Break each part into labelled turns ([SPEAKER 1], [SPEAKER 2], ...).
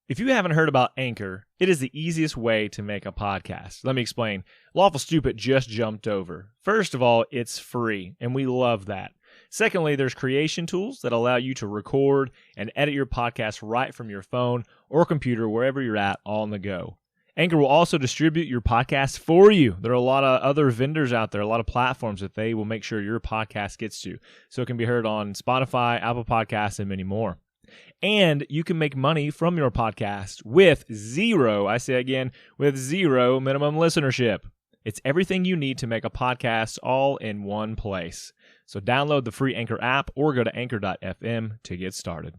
[SPEAKER 1] If you haven't heard about Anchor, it is the easiest way to make a podcast. Let me explain. Lawful Stupid just jumped over. First of all, it's free, and we love that. Secondly, there's creation tools that allow you to record and edit your podcast right from your phone or computer, wherever you're at, all on the go. Anchor will also distribute your podcast for you. There are a lot of other vendors out there, a lot of platforms that they will make sure your podcast gets to. So it can be heard on Spotify, Apple Podcasts, and many more. And you can make money from your podcast with zero minimum listenership. It's everything you need to make a podcast all in one place. So download the free Anchor app or go to anchor.fm to get started.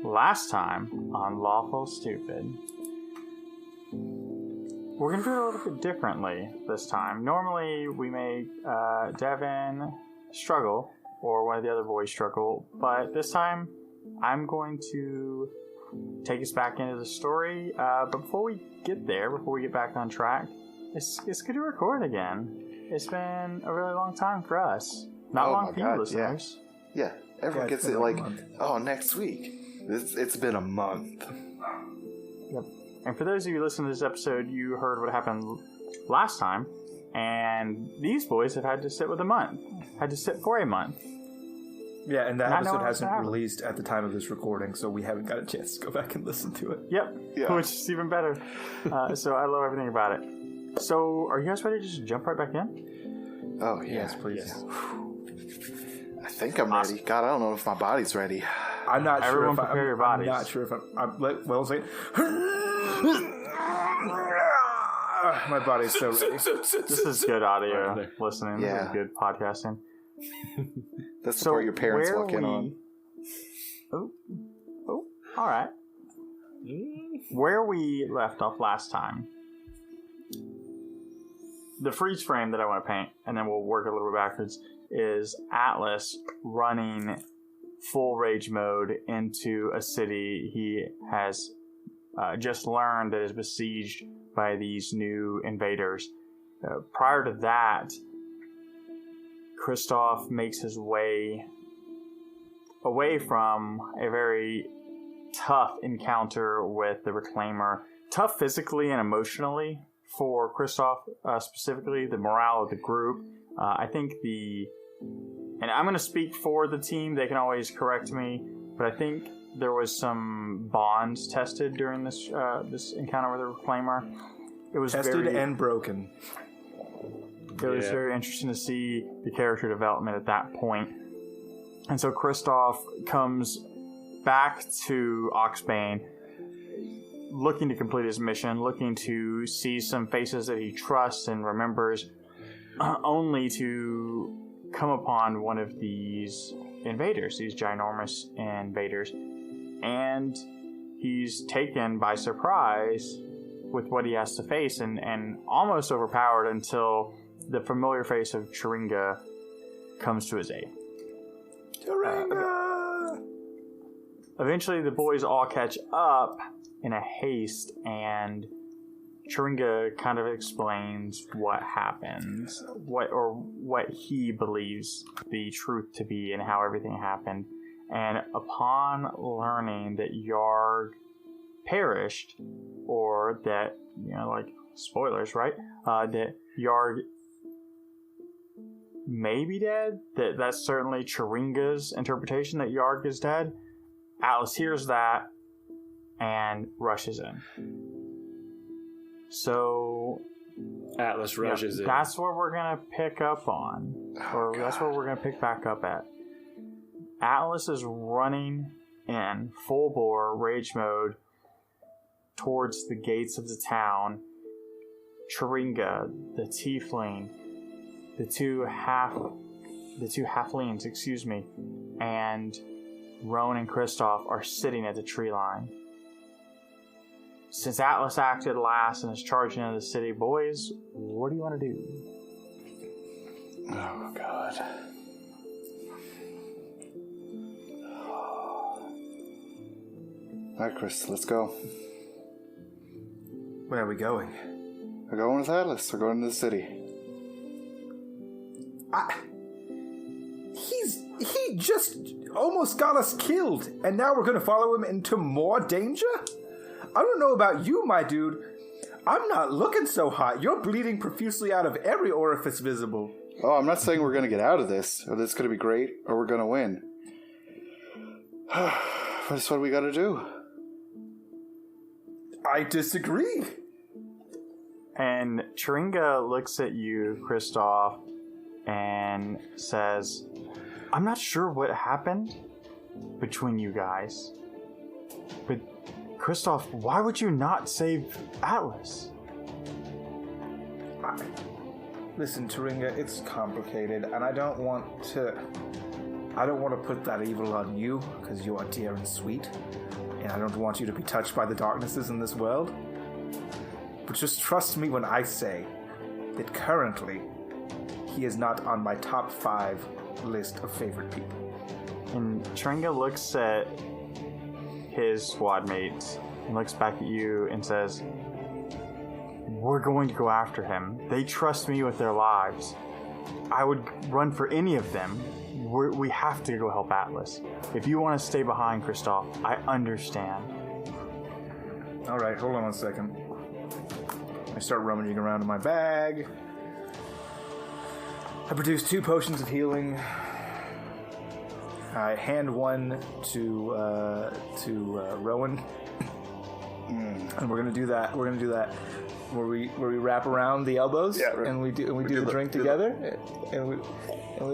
[SPEAKER 2] Last time on Lawful Stupid, we're going to do it a little bit differently this time. Normally, we make Devin struggle, or one of the other boys struggle, but this time, I'm going to take us back into the story. But before we get there, before we get back on track, it's good to record again. It's been a really long time for us. Not long for you listeners.
[SPEAKER 3] Yeah, everyone gets it like, next week. It's been a month.
[SPEAKER 2] Yep. And for those of you listening to this episode, you heard what happened last time, and these boys have had to sit for a month.
[SPEAKER 4] Yeah, and that episode hasn't released at the time of this recording, so we haven't got a chance to go back and listen to it.
[SPEAKER 2] Yep, yeah. Which is even better. So I love everything about it. So, are you guys ready to just jump right back in?
[SPEAKER 3] Oh, yes, please. Yes. I think I'm ready. God, I don't know if my body's ready.
[SPEAKER 4] I'm not sure if
[SPEAKER 2] prepare your bodies.
[SPEAKER 4] I'm not sure if well, say my body's so ready.
[SPEAKER 2] This is good audio listening. Yeah. This is good podcasting.
[SPEAKER 3] That's the part your parents walk in on.
[SPEAKER 2] Oh, all right. Where we left off last time, the freeze frame that I want to paint, and then we'll work a little bit backwards, is Atlas running full rage mode into a city he has just learned that is besieged by these new invaders. Prior to that, Kristoff makes his way away from a very tough encounter with the Reclaimer. Tough physically and emotionally for Kristoff, specifically the morale of the group. I think and I'm going to speak for the team, they can always correct me, but I think there was some bonds tested during this encounter with the Reclaimer. It was
[SPEAKER 4] tested and broken.
[SPEAKER 2] It was very interesting to see the character development at that point. And so Kristoff comes back to Oxbane, looking to complete his mission, looking to see some faces that he trusts and remembers, only to come upon one of these invaders, these ginormous invaders, and he's taken by surprise with what he has to face and almost overpowered until the familiar face of Chiringa comes to his aid.
[SPEAKER 4] Chiringa!
[SPEAKER 2] Eventually the boys all catch up in a haste, and Chiringa kind of explains what happened, what he believes the truth to be and how everything happened. And upon learning that Yarg perished, or that, spoilers, right? That Yarg may be dead, that's certainly Chiringa's interpretation that Yarg is dead. Atlas hears that and rushes in. So
[SPEAKER 1] Atlas rushes in.
[SPEAKER 2] That's where we're going to pick up on. That's where we're going to pick back up at. Atlas is running in full bore rage mode towards the gates of the town. Chiringa, the tiefling, the two halflings, and Rowan and Kristoff are sitting at the tree line. Since Atlas acted last and is charging into the city, boys, what do you want to do?
[SPEAKER 3] Oh, God. All right, Chris, let's go.
[SPEAKER 4] Where are we going?
[SPEAKER 3] We're going with Atlas. We're going to the city.
[SPEAKER 4] He just almost got us killed, and now we're going to follow him into more danger? I don't know about you, my dude. I'm not looking so hot. You're bleeding profusely out of every orifice visible.
[SPEAKER 3] Oh, I'm not saying we're going to get out of this, or this is going to be great, or we're going to win. That's what we got to do.
[SPEAKER 4] I disagree.
[SPEAKER 2] And Chiringa looks at you, Kristoff, and says, I'm not sure what happened between you guys, but Kristoff, why would you not save Atlas?
[SPEAKER 4] Listen, Chiringa, it's complicated, and I don't want to put that evil on you, because you are dear and sweet, and I don't want you to be touched by the darknesses in this world. But just trust me when I say that currently he is not on my top 5 list of favorite people.
[SPEAKER 2] And Chiringa looks at his squad mates and looks back at you and says, we're going to go after him. They trust me with their lives. I would run for any of them. We have to go help Atlas. If you want to stay behind, Kristoff, I understand.
[SPEAKER 4] All right, hold on one second. I start rummaging around in my bag. I produce 2 potions of healing. I hand one to Rowan, and we're gonna do that. Where we wrap around the elbows, and we do the drink together, and we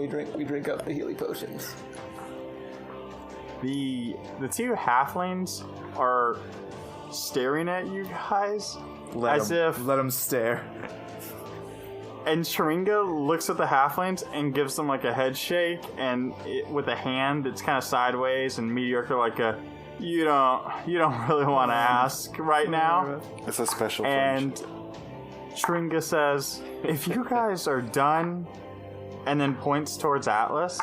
[SPEAKER 4] drink up the healing potions.
[SPEAKER 2] The 2 halflings are staring at you guys let them stare. And Chiringa looks at the halflings and gives them like a head shake, and with a hand that's kind of sideways and mediocre, like a you don't really want to ask right now.
[SPEAKER 3] It's a special
[SPEAKER 2] and Chiringa says, if you guys are done, and then points towards Atlas.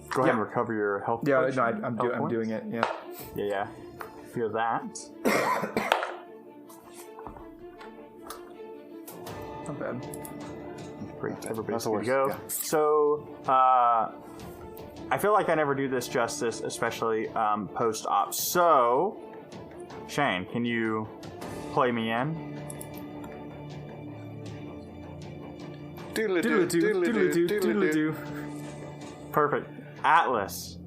[SPEAKER 2] Go ahead and recover your health.
[SPEAKER 4] Yeah, no, I'm doing it. Yeah.
[SPEAKER 2] Yeah. Feel that.
[SPEAKER 4] Not bad.
[SPEAKER 2] Great. Everybody's good to go. Yeah. So, I feel like I never do this justice, especially post-op. So, Shane, can you play me in?
[SPEAKER 3] Doodle-doo.
[SPEAKER 2] Perfect. Atlas.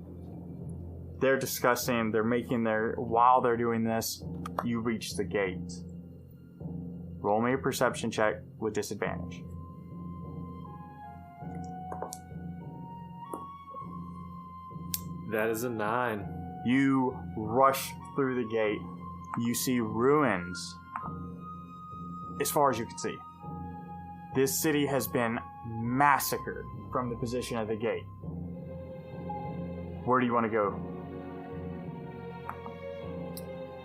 [SPEAKER 2] They're discussing, while they're doing this, you reach the gate. Roll me a perception check with disadvantage.
[SPEAKER 1] That is a 9.
[SPEAKER 2] You rush through the gate. You see ruins as far as you can see. This city has been massacred from the position of the gate. Where do you want to go?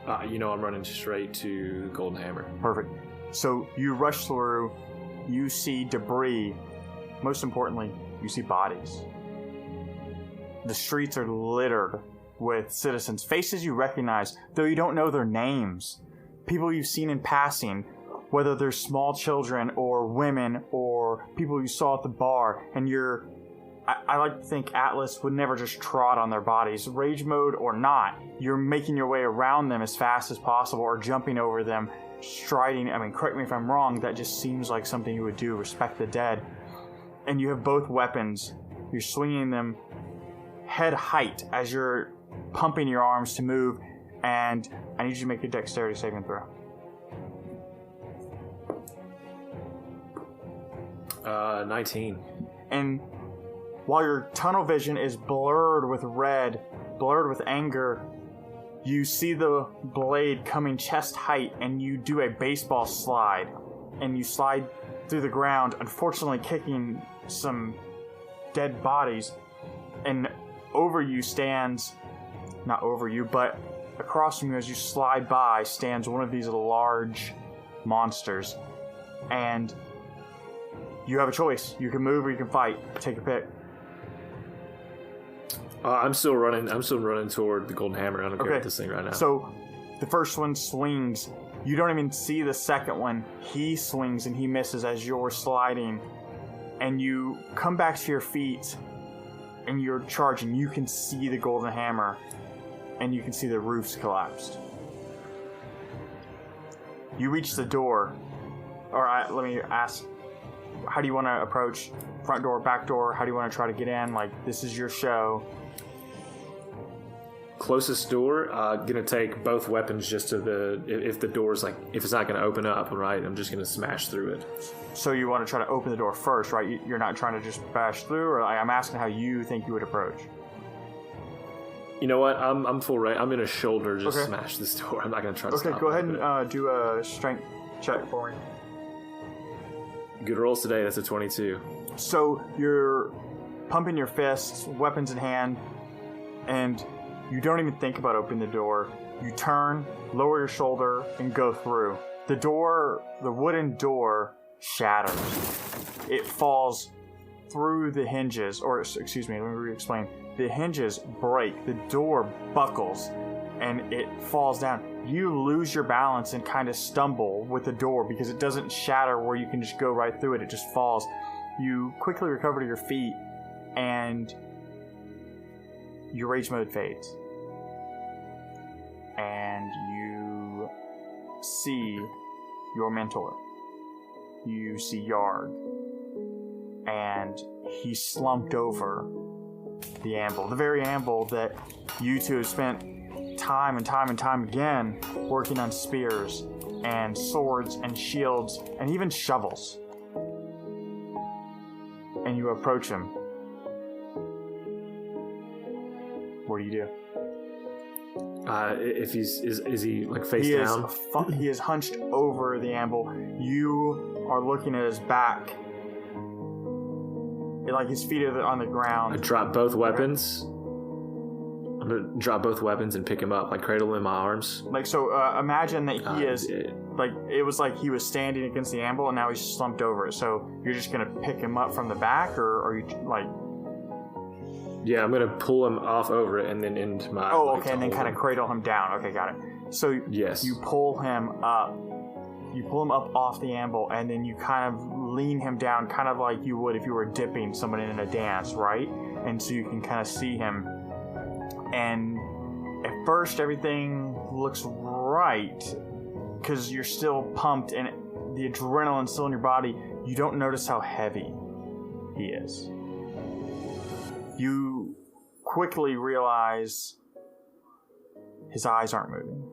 [SPEAKER 1] I'm running straight to Golden Hammer.
[SPEAKER 2] Perfect. So you rush through, you see debris. Most importantly, you see bodies. The streets are littered with citizens, faces you recognize, though you don't know their names. People you've seen in passing, whether they're small children or women or people you saw at the bar, and I like to think Atlas would never just trot on their bodies. Rage mode or not, you're making your way around them as fast as possible or jumping over them, striding. Correct me if I'm wrong, that just seems like something you would do. Respect the dead. And you have both weapons. You're swinging them head height as you're pumping your arms to move, and I need you to make a dexterity saving throw.
[SPEAKER 1] 19.
[SPEAKER 2] And while your tunnel vision is blurred with red, blurred with anger, you see the blade coming chest height, and you do a baseball slide, and you slide through the ground, unfortunately kicking some dead bodies, and over you stands, not over you, but across from you as you slide by stands one of these large monsters, and you have a choice. You can move or you can fight. Take a pick.
[SPEAKER 1] I'm still running toward the Golden Hammer. I don't care about this thing right now.
[SPEAKER 2] So The first one swings. You don't even see the second one. He swings and he misses as you're sliding. And you come back to your feet and you're charging. You can see the golden hammer and you can see the roof's collapsed. You reach the door. Alright, let me ask, how do you want to approach? Front door, back door? How do you want to try to get in? Like, this is your show.
[SPEAKER 5] Closest door, gonna take both weapons just to the, if the door's like, if it's not gonna open up, right, I'm just gonna smash through it.
[SPEAKER 2] So you want to try to open the door first, right? You're not trying to just bash through, or I'm asking how you think you would approach.
[SPEAKER 5] You know what, I'm full right, I'm gonna shoulder just smash this door, I'm not gonna try to stop it.
[SPEAKER 2] Okay, go ahead and do a strength check for me.
[SPEAKER 5] Good rolls today, that's a 22.
[SPEAKER 2] So you're pumping your fists, weapons in hand, and you don't even think about opening the door. You turn, lower your shoulder, and go through. The door, the wooden door, shatters. It falls through the hinges, or excuse me, let me re-explain. The hinges break, the door buckles, and it falls down. You lose your balance and kind of stumble with the door because it doesn't shatter where you can just go right through it, it just falls. You quickly recover to your feet, and your rage mode fades. And you see your mentor. You see Yarg. And he's slumped over the anvil. The very anvil that you two have spent time and time and time again working on spears and swords and shields and even shovels. And you approach him. What do you do?
[SPEAKER 5] If he's is he like face down?
[SPEAKER 2] He is hunched over the anvil. You are looking at his back. Like his feet are on the ground.
[SPEAKER 5] I drop both weapons. I'm gonna drop both weapons and pick him up, like cradle him in my arms.
[SPEAKER 2] Like so, imagine that he is like it was like he was standing against the anvil and now he's slumped over it. So you're just gonna pick him up from the back, or are you like?
[SPEAKER 5] Yeah, I'm gonna pull him off over it and then into my.
[SPEAKER 2] Oh, okay, and then kind of cradle him down. Okay, got it. So
[SPEAKER 5] yes,
[SPEAKER 2] you pull him up. You pull him up off the anvil, and then you kind of lean him down, kind of like you would if you were dipping someone in a dance, right? And so you can kind of see him. And at first, everything looks right because you're still pumped and the adrenaline's still in your body. You don't notice how heavy he is. You quickly realize his eyes aren't moving,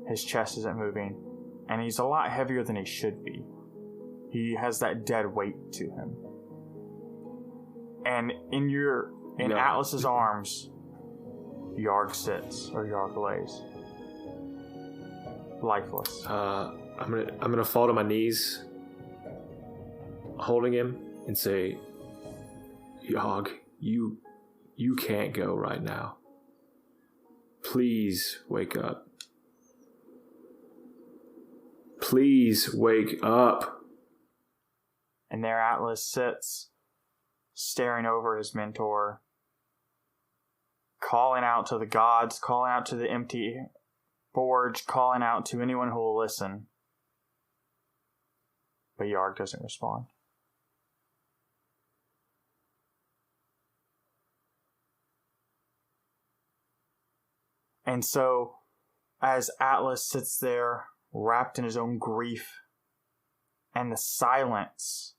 [SPEAKER 2] his chest isn't moving, and he's a lot heavier than he should be. He has that dead weight to him. And in Atlas's arms, Yarg sits, or Yarg lays, lifeless.
[SPEAKER 5] I'm gonna fall to my knees, holding him, and say, Yarg, you can't go right now. Please wake up. Please wake up.
[SPEAKER 2] And there Atlas sits, staring over his mentor, calling out to the gods, calling out to the empty forge, calling out to anyone who will listen. But Yarg doesn't respond. And so, as Atlas sits there, wrapped in his own grief, and the silence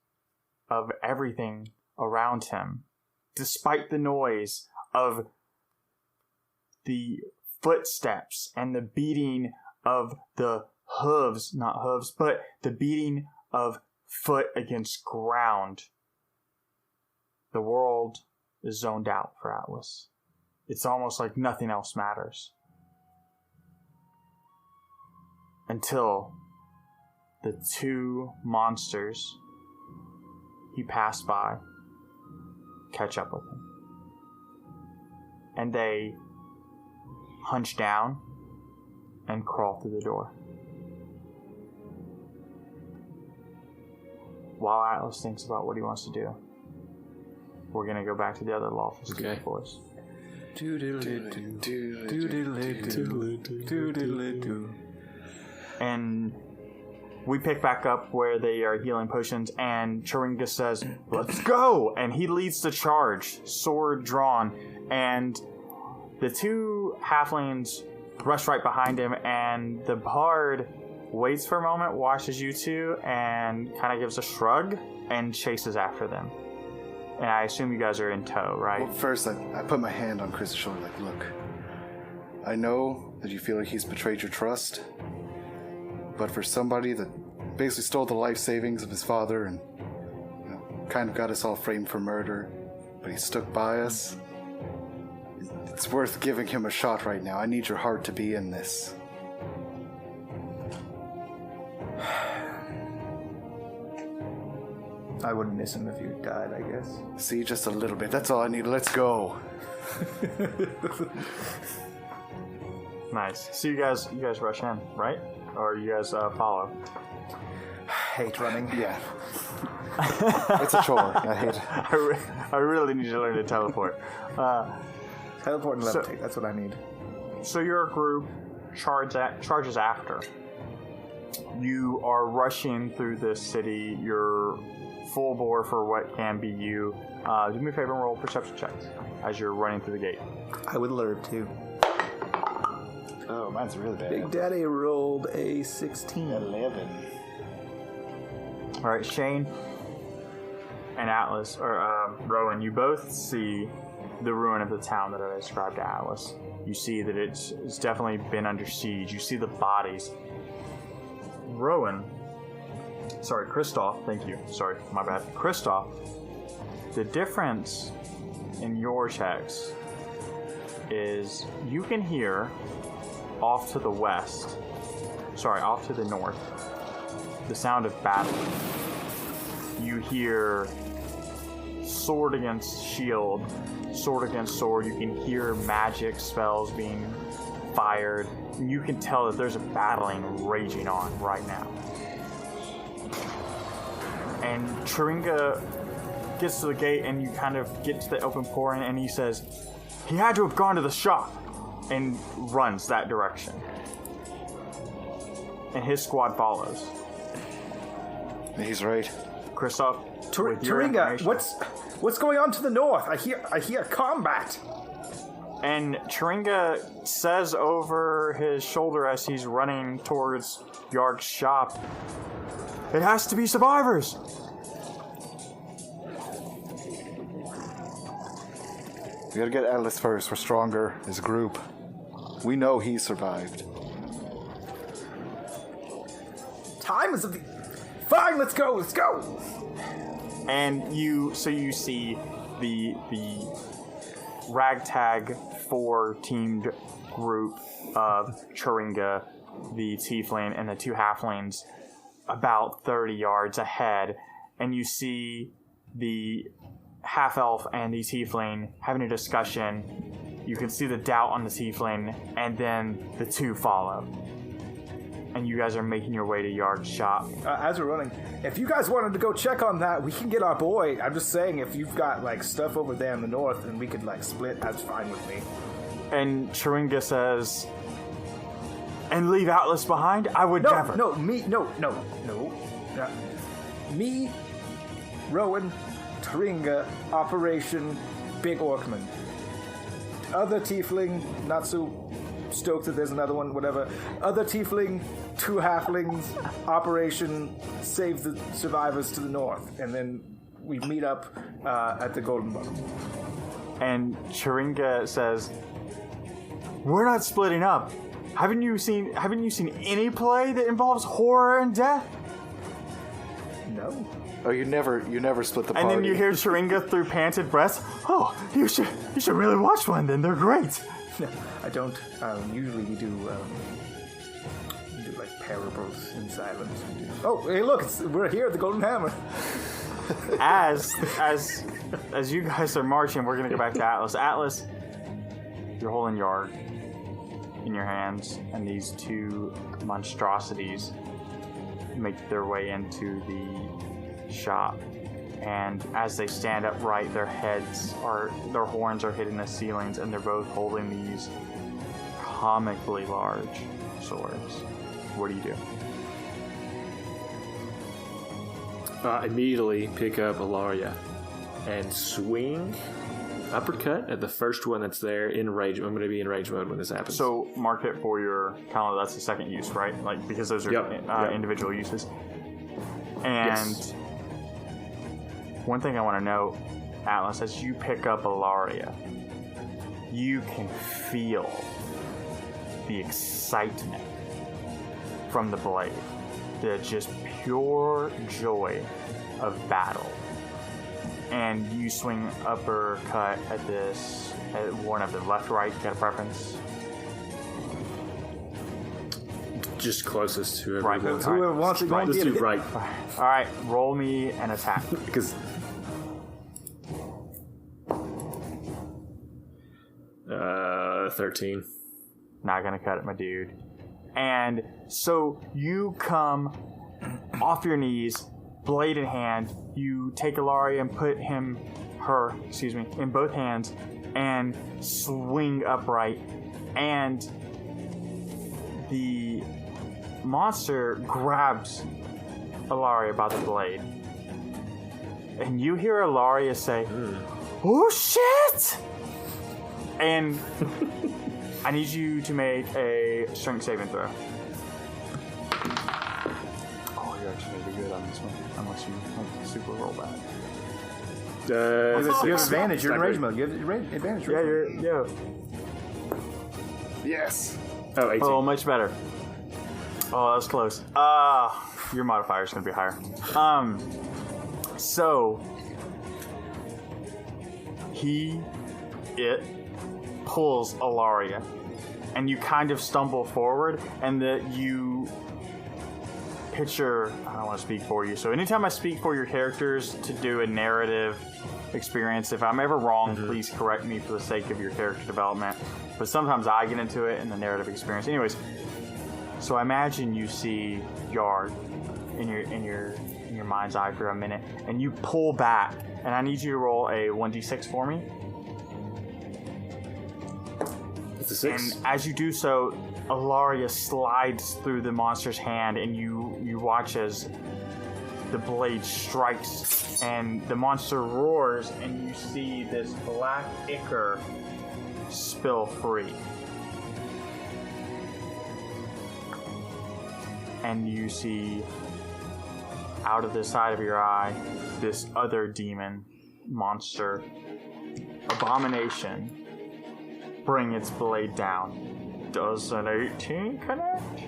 [SPEAKER 2] of everything around him, despite the noise of the footsteps and the beating of the hooves, not hooves, but the beating of foot against ground, the world is zoned out for Atlas. It's almost like nothing else matters. Until the two monsters he passed by catch up with him. And they hunch down and crawl through the door. While Atlas thinks about what he wants to do, we're going to go back to the other Lawful Student boys. And we pick back up where they are healing potions, and Chiringa says, "Let's go!" And he leads the charge, sword drawn, and the two halflings rush right behind him, and the bard waits for a moment, watches you two, and kind of gives a shrug and chases after them. And I assume you guys are in tow, right?
[SPEAKER 3] Well, first, I put my hand on Chris' shoulder, like, look, I know that you feel like he's betrayed your trust, but for somebody that basically stole the life savings of his father and kind of got us all framed for murder, but he stuck by us, it's worth giving him a shot right now. I need your heart to be in this.
[SPEAKER 4] I wouldn't miss him if you died, I guess.
[SPEAKER 3] See, just a little bit. That's all I need. Let's go.
[SPEAKER 2] Nice. So you guys rush in, right? Or you guys follow?
[SPEAKER 4] Hate running.
[SPEAKER 3] Yeah. It's a chore. I hate it.
[SPEAKER 2] I really need to learn to teleport.
[SPEAKER 4] Teleport and levitate. That's what I need.
[SPEAKER 2] So your group charges after. You are rushing through this city. You're full bore for what can be you. Do me a favor and roll perception checks as you're running through the gate.
[SPEAKER 4] I would learn too.
[SPEAKER 3] Oh, mine's really bad.
[SPEAKER 4] Big Daddy rolled a 16.
[SPEAKER 3] 11.
[SPEAKER 2] All right, Shane and Atlas, or Rowan, you both see the ruin of the town that I described to Atlas. You see that it's definitely been under siege. You see the bodies. Kristoff, thank you. Sorry, my bad. Kristoff, the difference in your checks is you can hear off to the north, the sound of battle. You hear sword against shield, sword against sword. You can hear magic spells being fired. You can tell that there's a battling raging on right now. And Chiringa gets to the gate, and you kind of get to the open pouring, and he says, "He had to have gone to the shop," and runs that direction. And his squad follows.
[SPEAKER 3] He's right.
[SPEAKER 2] Kristoff, with your
[SPEAKER 4] Chiringa,
[SPEAKER 2] information-
[SPEAKER 4] what's going on to the north? I hear combat.
[SPEAKER 2] And Chiringa says over his shoulder as he's running towards Yarg's shop, "It has to be survivors."
[SPEAKER 3] We gotta get Atlas first. We're stronger as a group. We know he survived.
[SPEAKER 4] Time is of the... Fine, let's go.
[SPEAKER 2] And you see the ragtag 4-teamed group of Chiringa, the tiefling, and the two halflings about 30 yards ahead, and you see the half-elf and the tiefling having a discussion. You can see the doubt on the tiefling, and then the two follow. And you guys are making your way to Yarg's shop.
[SPEAKER 4] As we're running, if you guys wanted to go check on that, we can get our boy. I'm just saying, if you've got like stuff over there in the north, and we could like split, that's fine with me.
[SPEAKER 2] And Chiringa says, "And leave Atlas behind? I would never."
[SPEAKER 4] No. Me, Rowan, Chiringa, Operation Big Orkman. Other tiefling, not so stoked that there's another one, whatever. Other tiefling, 2 halflings, Operation Save the Survivors to the north. And then we meet up at the Golden Bottom.
[SPEAKER 2] And Chiringa says, "We're not splitting up. Haven't you seen any play that involves horror and death?"
[SPEAKER 4] No.
[SPEAKER 3] Oh, you never split the party.
[SPEAKER 2] And then you hear Chiringa through panted breaths, "Oh, you should really watch one then. They're great."
[SPEAKER 4] No, I don't. Usually we do like parables in silence. Oh, hey, look! We're here at the Golden Hammer.
[SPEAKER 2] As you guys are marching, we're gonna go back to Atlas. Atlas, you're holding Yarg in your hands, and these two monstrosities make their way into the shop. And as they stand upright, their horns are hitting the ceilings, and they're both holding these comically large swords. What do you do?
[SPEAKER 5] Immediately pick up Ilaria and swing uppercut at the first one that's there in rage. I'm going to be in rage mode when this happens.
[SPEAKER 2] So mark it for your calendar. That's the second use, right? Like, because those are individual uses. And one thing I want to know, Atlas, as you pick up Ilaria, you can feel the excitement from the blade, the just pure joy of battle. And you swing uppercut at one of them. Left, right, you got a preference?
[SPEAKER 5] Just closest to whoever
[SPEAKER 2] Right.
[SPEAKER 5] wants.
[SPEAKER 4] Whoever wants to go and
[SPEAKER 5] Let's
[SPEAKER 4] get
[SPEAKER 5] do
[SPEAKER 4] it.
[SPEAKER 5] right.
[SPEAKER 2] Alright, roll me an attack.
[SPEAKER 5] Because 13.
[SPEAKER 2] Not gonna cut it, my dude. And so you come off your knees, blade in hand. You take Ilaria and put her, in both hands, and swing upright. And the monster grabs Ilaria by the blade. And you hear Ilaria say, "Oh shit!" And I need you to make a strength saving throw. Oh, you're actually going to be good on this one, unless you super roll bad.
[SPEAKER 4] You have advantage. You're in rage mode. You have advantage.
[SPEAKER 2] Yeah.
[SPEAKER 3] Yes.
[SPEAKER 5] Oh, 18.
[SPEAKER 2] Oh, much better. Oh, that was close. Your modifier is going to be higher. So it pulls Ilaria, and you kind of stumble forward, and you picture. I don't want to speak for you. So anytime I speak for your characters to do a narrative experience, if I'm ever wrong, please correct me for the sake of your character development. But sometimes I get into it in the narrative experience. Anyways, so I imagine you see Yard in your mind's eye for a minute, and you pull back, and I need you to roll a 1d6 for me.
[SPEAKER 5] It's a 6.
[SPEAKER 2] And as you do so, Ilaria slides through the monster's hand, and you watch as the blade strikes, and the monster roars, and you see this black ichor spill free. And you see, out of the side of your eye, this other demon monster, Abomination, bring its blade down. Does an 18 connect?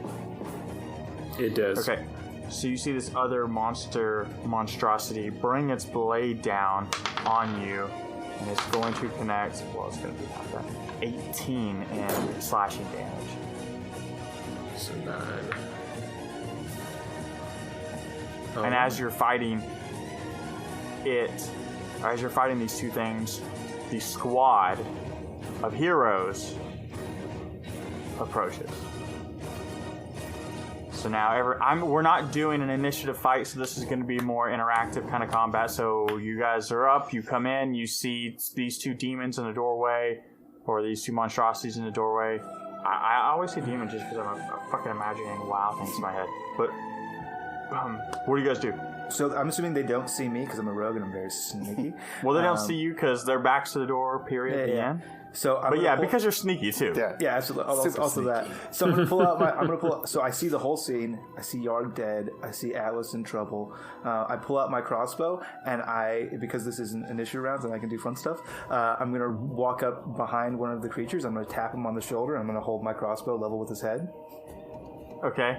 [SPEAKER 5] It does.
[SPEAKER 2] Okay, so you see this other monstrosity bring its blade down on you, and it's going to connect. Well, it's going to be 18 in slashing damage.
[SPEAKER 5] So 9.
[SPEAKER 2] And as you're fighting these two things, the squad of heroes approaches. So now we're not doing an initiative fight, so this is going to be more interactive kind of combat. So you guys are up, you come in, you see these two demons in the doorway, or these two monstrosities in the doorway. I always say demons just because I'm fucking imagining WoW things in my head. But what do you guys do?
[SPEAKER 4] So I'm assuming they don't see me because I'm a rogue and I'm very sneaky.
[SPEAKER 2] Well, they don't see you because their backs to the door, period, at the end.
[SPEAKER 4] So
[SPEAKER 2] because you're sneaky too.
[SPEAKER 4] Yeah, absolutely. Also that. So I'm gonna pull out. So I see the whole scene. I see Yarg dead. I see Atlas in trouble. I pull out my crossbow, and because this is an initiative round and I can do fun stuff. I'm gonna walk up behind one of the creatures. I'm gonna tap him on the shoulder. I'm gonna hold my crossbow level with his head.
[SPEAKER 2] Okay.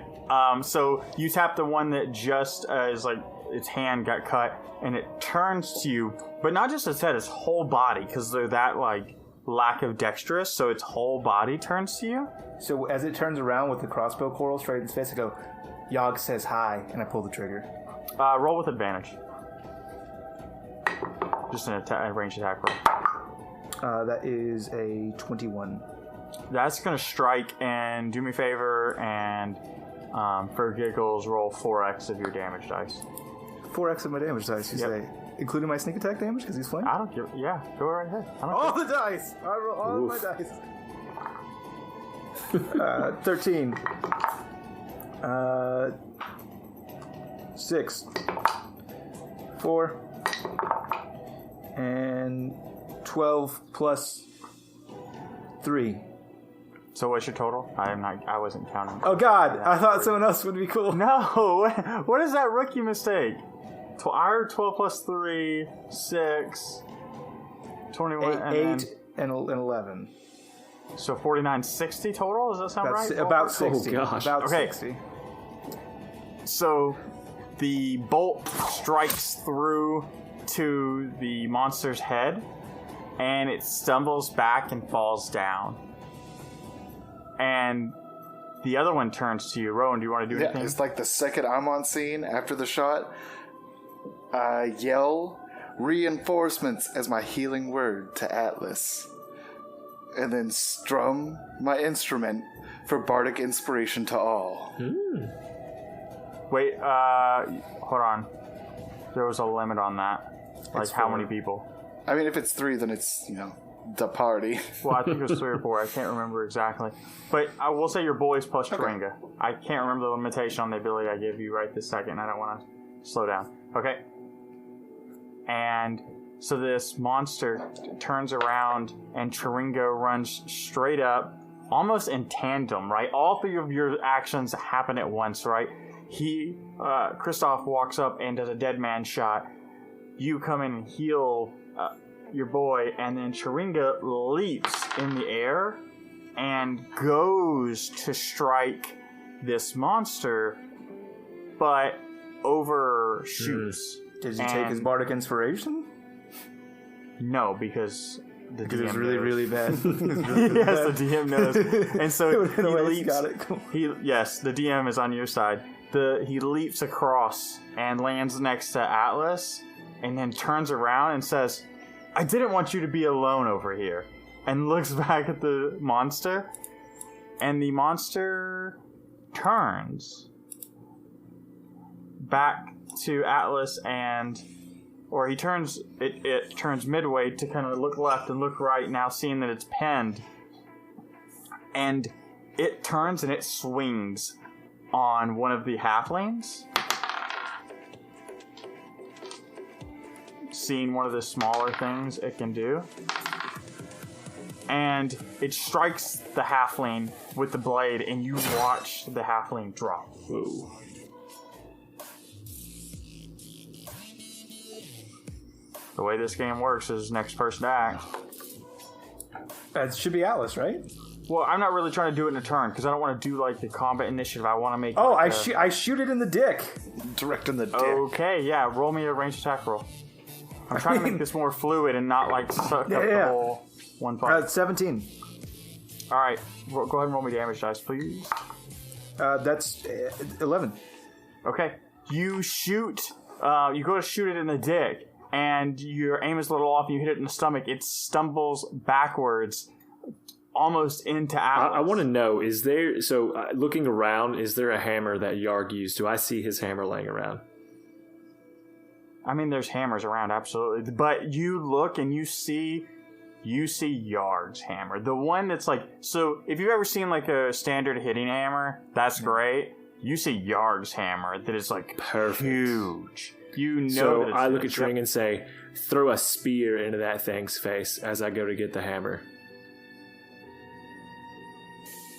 [SPEAKER 2] So you tap the one that just is like its hand got cut, and it turns to you, but not just its head, its whole body, because they're that like lack of dexterous, so its whole body turns to you.
[SPEAKER 4] So as it turns around with the crossbow coral straight in its face, I go, Yogg says hi, and I pull the trigger.
[SPEAKER 2] Roll with advantage. Just a ranged attack roll.
[SPEAKER 4] That is a 21.
[SPEAKER 2] That's going to strike, and do me a favor, and for giggles, roll 4x of your damage dice.
[SPEAKER 4] 4x of my damage dice, you say? including my sneak attack damage because he's flanked?
[SPEAKER 2] I don't give. Yeah, go right ahead. I don't
[SPEAKER 4] All
[SPEAKER 2] care.
[SPEAKER 4] the dice! I roll all my dice. 13. 6. 4. And 12 plus 3.
[SPEAKER 2] So what's your total? I wasn't counting.
[SPEAKER 4] Oh god, I thought someone else would be cool.
[SPEAKER 2] No! What is that rookie mistake? I heard 12 plus 3, 6, 21,
[SPEAKER 4] 8 and 11.
[SPEAKER 2] So 49, 60 total? Does that sound
[SPEAKER 4] That's
[SPEAKER 2] right?
[SPEAKER 4] about 60.
[SPEAKER 5] Oh, gosh.
[SPEAKER 4] About
[SPEAKER 2] Okay.
[SPEAKER 4] 60.
[SPEAKER 2] So the bolt strikes through to the monster's head, and it stumbles back and falls down. And the other one turns to you. Rowan, do you want to do anything?
[SPEAKER 3] It's like the second I'm on scene after the shot. I yell reinforcements as my healing word to Atlas. And then strum my instrument for bardic inspiration to all.
[SPEAKER 2] Wait, hold on. There was a limit on that. Like, how many people?
[SPEAKER 3] I mean, if it's 3, then it's, the party.
[SPEAKER 2] Well, I think it was 3 or 4. I can't remember exactly. But I will say your boys plus Sharinga. I can't remember the limitation on the ability I gave you right this second. I don't want to slow down. Okay. And so this monster turns around and Sharinga runs straight up, almost in tandem, right? All 3 of your actions happen at once, right? Kristoff walks up and does a dead man shot. You come in and heal your boy, and then Sharinga leaps in the air and goes to strike this monster, but overshoots.
[SPEAKER 4] Did you take his bardic inspiration?
[SPEAKER 2] No, because the
[SPEAKER 4] Because
[SPEAKER 2] DM
[SPEAKER 4] it was really,
[SPEAKER 2] knows.
[SPEAKER 4] really bad.
[SPEAKER 2] Yes, the DM knows. And so he leaps.
[SPEAKER 4] Got it. Cool.
[SPEAKER 2] Yes, the DM is on your side. He leaps across and lands next to Atlas, and then turns around and says, "I didn't want you to be alone over here," and looks back at the monster, and the monster turns back to Atlas or he turns, it turns midway to kind of look left and look right, now seeing that it's pinned, and it turns and it swings on one of the halflings, seeing one of the smaller things it can do, and it strikes the halfling with the blade, and you watch the halfling drop.
[SPEAKER 5] Whoa.
[SPEAKER 2] The way this game works is next person to act.
[SPEAKER 4] It should be Atlas, right?
[SPEAKER 2] Well, I'm not really trying to do it in a turn, because I don't want to do, like, the combat initiative. I want to make...
[SPEAKER 4] Oh,
[SPEAKER 2] like,
[SPEAKER 4] I shoot it in the dick.
[SPEAKER 3] Direct in the dick.
[SPEAKER 2] Okay, yeah, roll me a ranged attack roll. I'm trying to make this more fluid and not, like, suck up the whole one part.
[SPEAKER 4] 17.
[SPEAKER 2] Alright, go ahead and roll me damage dice, please.
[SPEAKER 4] That's 11.
[SPEAKER 2] Okay, you shoot... you go to shoot it in the dick, and your aim is a little off, and you hit it in the stomach. It stumbles backwards, almost into Atlas.
[SPEAKER 5] I want to know, is there... So, looking around, is there a hammer that Yarg used? Do I see his hammer laying around?
[SPEAKER 2] I mean, there's hammers around, absolutely. But you look and you see Yarg's hammer. The one that's like... So, if you've ever seen, like, a standard hitting hammer, that's great. You see Yarg's hammer that is, like,
[SPEAKER 5] Perfect.
[SPEAKER 2] Huge. You know
[SPEAKER 5] So,
[SPEAKER 2] that it's
[SPEAKER 5] I look at
[SPEAKER 2] this.
[SPEAKER 5] Tring and say, throw a spear into that thing's face as I go to get the hammer.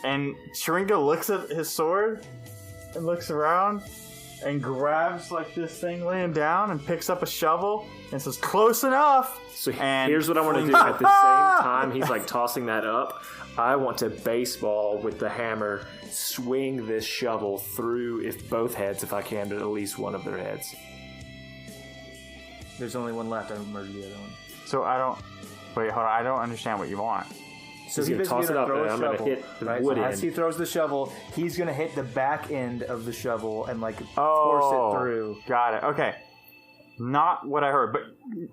[SPEAKER 2] And Sharinga looks at his sword and looks around and grabs like this thing laying down and picks up a shovel and says, "Close enough."
[SPEAKER 5] So
[SPEAKER 2] And
[SPEAKER 5] here's what I want to do. At the same time he's like tossing that up, I want to baseball with the hammer, swing this shovel through both heads if I can, but at least one of their heads.
[SPEAKER 4] There's only one left. I murdered the other one.
[SPEAKER 2] So I don't... Wait, hold on. I don't understand what you want.
[SPEAKER 4] So
[SPEAKER 5] He's
[SPEAKER 4] he
[SPEAKER 5] gonna
[SPEAKER 4] basically
[SPEAKER 5] toss it up,
[SPEAKER 4] throw
[SPEAKER 5] and
[SPEAKER 4] a
[SPEAKER 5] I'm gonna
[SPEAKER 4] shovel,
[SPEAKER 5] hit the
[SPEAKER 4] right?
[SPEAKER 5] wood
[SPEAKER 4] So as
[SPEAKER 5] end.
[SPEAKER 4] he throws the shovel, he's gonna hit the back end of the shovel and like force it through.
[SPEAKER 2] Got it. Okay. Not what I heard. But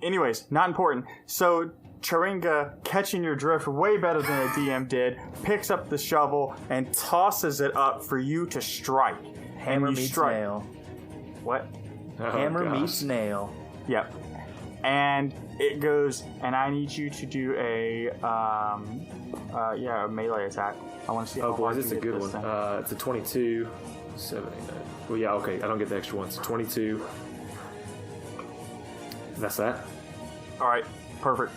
[SPEAKER 2] anyways, not important. So Sharinga, catching your drift way better than a DM did, picks up the shovel and tosses it up for you to strike.
[SPEAKER 4] Hammer
[SPEAKER 2] And you
[SPEAKER 4] meets
[SPEAKER 2] strike.
[SPEAKER 4] nail.
[SPEAKER 2] What?
[SPEAKER 5] Oh,
[SPEAKER 4] Hammer
[SPEAKER 5] gosh.
[SPEAKER 4] meets nail.
[SPEAKER 2] Yep. And it goes, and I need you to do a melee attack. I want to see how
[SPEAKER 5] Oh boy,
[SPEAKER 2] hard
[SPEAKER 5] this is
[SPEAKER 2] you
[SPEAKER 5] a
[SPEAKER 2] hit
[SPEAKER 5] good
[SPEAKER 2] this
[SPEAKER 5] one.
[SPEAKER 2] thing.
[SPEAKER 5] It's a 22. 79. Well, yeah, okay. I don't get the extra one. It's 22. That's that.
[SPEAKER 2] All right, perfect.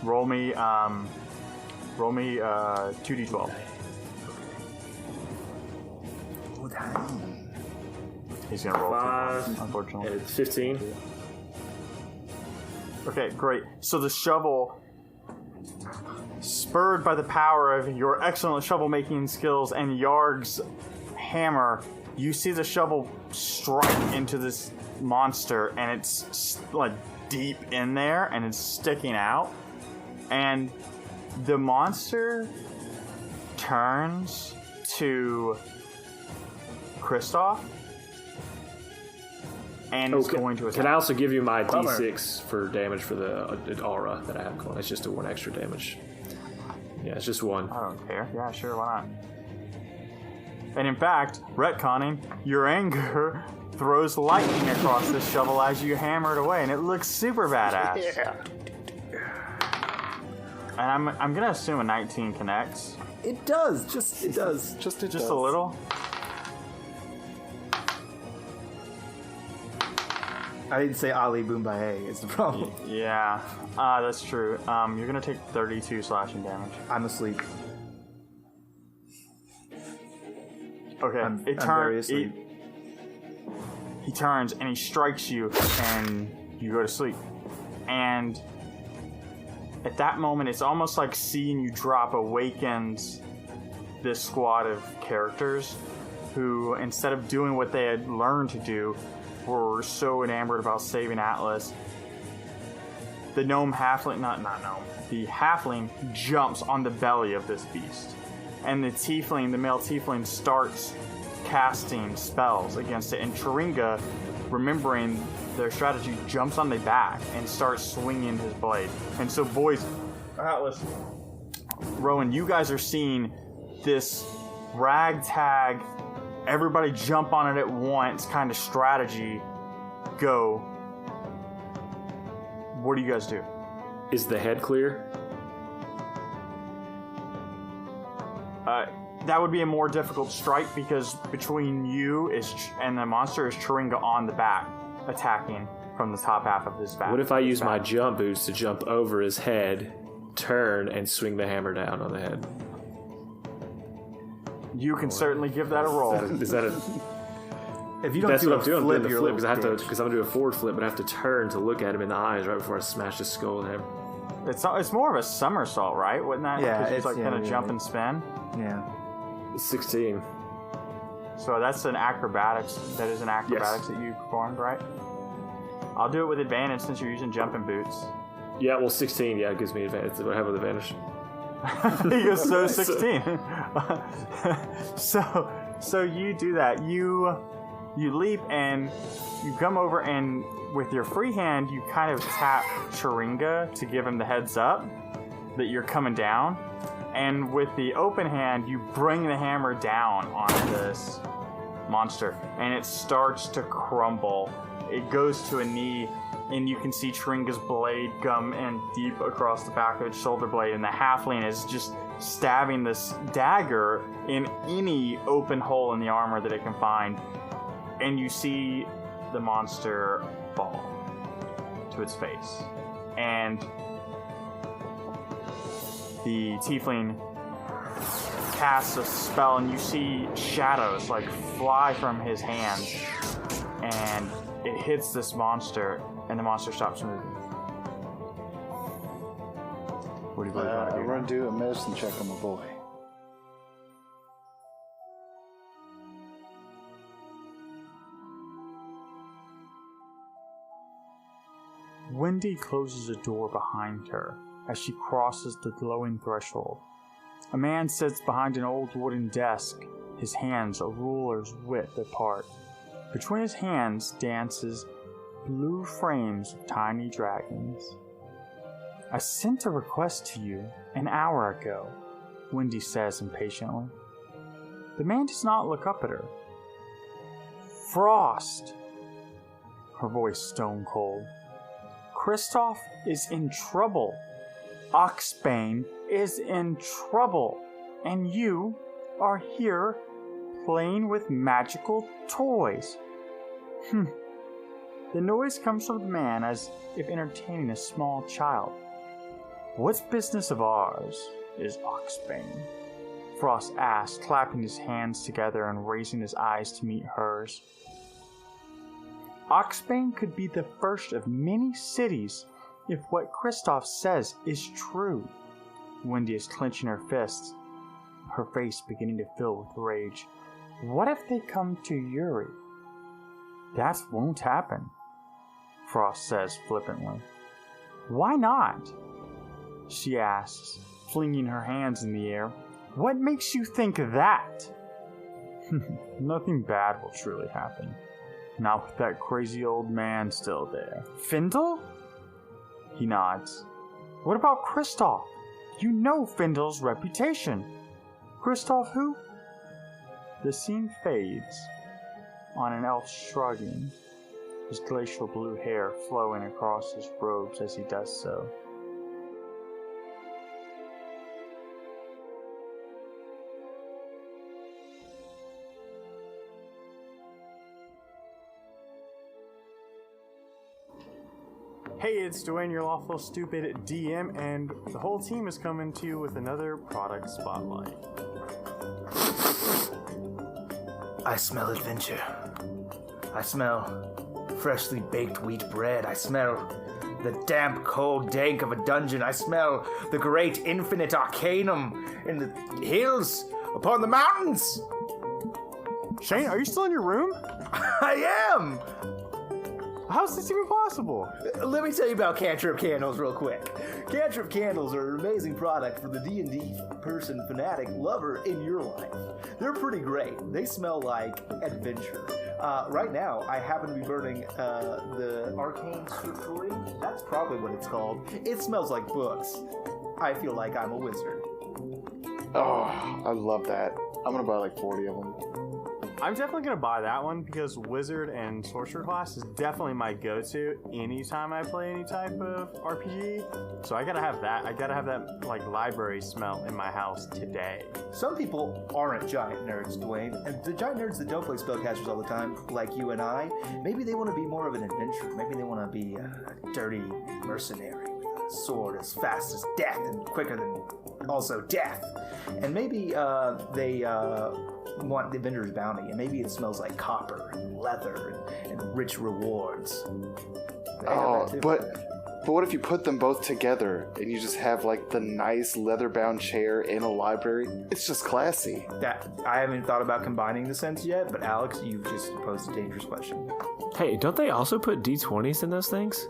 [SPEAKER 2] Roll me 2d12. He's gonna roll
[SPEAKER 5] 5,
[SPEAKER 2] unfortunately.
[SPEAKER 5] and it's 15.
[SPEAKER 2] Okay, great. So the shovel, spurred by the power of your excellent shovel making skills and Yarg's hammer, you see the shovel strike into this monster, and it's like deep in there, and it's sticking out. And the monster turns to Kristoff and is going to attack.
[SPEAKER 5] Can I also give you my D6 for damage for the aura that I have going? It's just a 1 extra damage. Yeah, it's just 1.
[SPEAKER 2] I don't care. Yeah, sure, why not? And in fact, retconning, your anger throws lightning across this shovel as you hammer it away, and it looks super badass.
[SPEAKER 4] Yeah.
[SPEAKER 2] And I'm gonna assume a 19 connects.
[SPEAKER 4] It does. It does.
[SPEAKER 2] Just a little.
[SPEAKER 4] I didn't say Ali Boombaye is the problem.
[SPEAKER 2] Yeah, that's true. You're gonna take 32 slashing damage.
[SPEAKER 4] I'm asleep.
[SPEAKER 2] Okay,
[SPEAKER 4] I'm very asleep.
[SPEAKER 2] He turns and he strikes you, and you go to sleep. And at that moment, it's almost like seeing you drop awakens this squad of characters who, instead of doing what they had learned to do, were so enamored about saving Atlas. The gnome halfling, not gnome, the halfling jumps on the belly of this beast. And the male tiefling starts casting spells against it. And Turinga, remembering their strategy, jumps on the back and starts swinging his blade. And so, boys, Atlas, Rowan, you guys are seeing this ragtag, everybody jump on it at once kind of strategy go. What do you guys do?
[SPEAKER 5] Is the head clear?
[SPEAKER 2] That would be a more difficult strike because between you and the monster is Turinga on the back, attacking from the top half of his back.
[SPEAKER 5] What if I use my jump boots to jump over his head, turn, and swing the hammer down on the head?
[SPEAKER 2] You can certainly give that a roll.
[SPEAKER 5] Is that a...
[SPEAKER 4] If you don't
[SPEAKER 5] That's
[SPEAKER 4] do
[SPEAKER 5] what
[SPEAKER 4] a
[SPEAKER 5] I'm doing. I'm
[SPEAKER 4] flip,
[SPEAKER 5] doing the
[SPEAKER 4] you're
[SPEAKER 5] flip
[SPEAKER 4] a
[SPEAKER 5] because I'm
[SPEAKER 4] little
[SPEAKER 5] gonna do a forward flip, but I have to turn to look at him in the eyes right before I smash his skull with him.
[SPEAKER 2] It's more of a somersault, right? Wouldn't that?
[SPEAKER 4] Yeah,
[SPEAKER 2] 'Cause
[SPEAKER 4] it's
[SPEAKER 2] like kind of jump and spin.
[SPEAKER 4] Yeah.
[SPEAKER 5] 16.
[SPEAKER 2] So that's an acrobatics. That is an acrobatics that you performed, right? I'll do it with advantage since you're using jumping boots.
[SPEAKER 5] Yeah, well, 16. Yeah, it gives me advantage. I have an advantage.
[SPEAKER 2] He goes, so 16. So you do that. You leap and you come over, and with your free hand, you kind of tap Turinga to give him the heads up that you're coming down. And with the open hand, you bring the hammer down on this monster, and it starts to crumble. It goes to a knee, and you can see Turinga's blade come in deep across the back of its shoulder blade, and the halfling is just stabbing this dagger in any open hole in the armor that it can find. And you see the monster fall to its face. And the tiefling casts a spell, and you see shadows like fly from his hands, and it hits this monster, and the monster stops moving. What do you believe
[SPEAKER 3] I'm going to do a medicine check on my boy.
[SPEAKER 2] Wendy closes a door behind her as she crosses the glowing threshold. A man sits behind an old wooden desk, his hands a ruler's width apart. Between his hands dances blue frames of tiny dragons. I sent a request to you an hour ago, Wendy says impatiently. The man does not look up at her. Frost! Her voice stone cold. Kristoff is in trouble. Oxbane is in trouble. And you are here playing with magical toys. The noise comes from the man as if entertaining a small child. What business of ours is Oxbane? Frost asked, clapping his hands together and raising his eyes to meet hers. Oxbane could be the first of many cities if what Kristoff says is true. Wendy is clenching her fists, her face beginning to fill with rage. What if they come to Yuri? That won't happen, Frost says flippantly. Why not? She asks, flinging her hands in the air. What makes you think that? Nothing bad will truly happen. Not with that crazy old man still there. Findle? He nods. What about Kristoff? You know Findle's reputation. Kristoff who? The scene fades on an elf shrugging, his glacial blue hair flowing across his robes as he does so. Hey, it's Dwayne, your Lawful Stupid DM, and the whole team is coming to you with another product spotlight.
[SPEAKER 4] I smell adventure. I smell freshly baked wheat bread. I smell the damp, cold dank of a dungeon. I smell the great infinite arcanum in the hills upon the mountains.
[SPEAKER 2] Shane, are you still in your room?
[SPEAKER 4] I am!
[SPEAKER 2] How's this even possible?
[SPEAKER 4] Let me tell you about Cantrip Candles real quick. Cantrip Candles are an amazing product for the D&D person, fanatic, lover in your life. They're pretty great. They smell like adventure. Right now, I happen to be burning the Arcane Scriptory. That's probably what it's called. It smells like books. I feel like I'm a wizard.
[SPEAKER 3] Oh, I love that. I'm gonna buy like 40 of them.
[SPEAKER 2] I'm definitely going to buy that one because Wizard and Sorcerer class is definitely my go-to anytime I play any type of RPG. So I got to have that. I got to have that like library smell in my house today.
[SPEAKER 4] Some people aren't giant nerds, Dwayne, and the giant nerds that don't play spellcasters all the time, like you and I, maybe they want to be more of an adventurer. Maybe they want to be a dirty mercenary with a sword as fast as death and quicker than also death. And maybe they want the Vendor's Bounty, and maybe it smells like copper and leather and rich rewards.
[SPEAKER 3] But what if you put them both together and you just have like the nice leather-bound chair in a library? It's just classy.
[SPEAKER 4] That I haven't thought about combining the scents yet, but Alex, you've just posed a dangerous question.
[SPEAKER 5] Hey, don't they also put D20s in those things?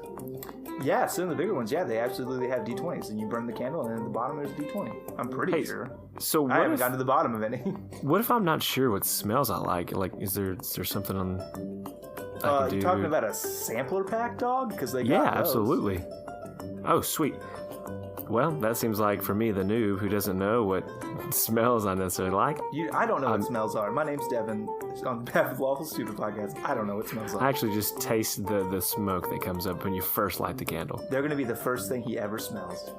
[SPEAKER 4] Yeah, some of the bigger ones, yeah, they absolutely have D20s, and you burn the candle, and then at the bottom there's D20. I'm pretty sure.
[SPEAKER 5] So
[SPEAKER 4] I haven't gotten to the bottom of any.
[SPEAKER 5] What if I'm not sure what smells I like? Like, is there something on?
[SPEAKER 4] You're talking about a sampler pack, dog? Because they got those.
[SPEAKER 5] Absolutely. Oh, sweet. Well, that seems like for me, the noob who doesn't know what smells I necessarily like.
[SPEAKER 4] I don't know what smells are. My name's Devin. On behalf of Lawful Stupid Podcast, I don't know what smells are.
[SPEAKER 5] I actually just taste the smoke that comes up when you first light the candle.
[SPEAKER 4] They're going to be the first thing he ever smells.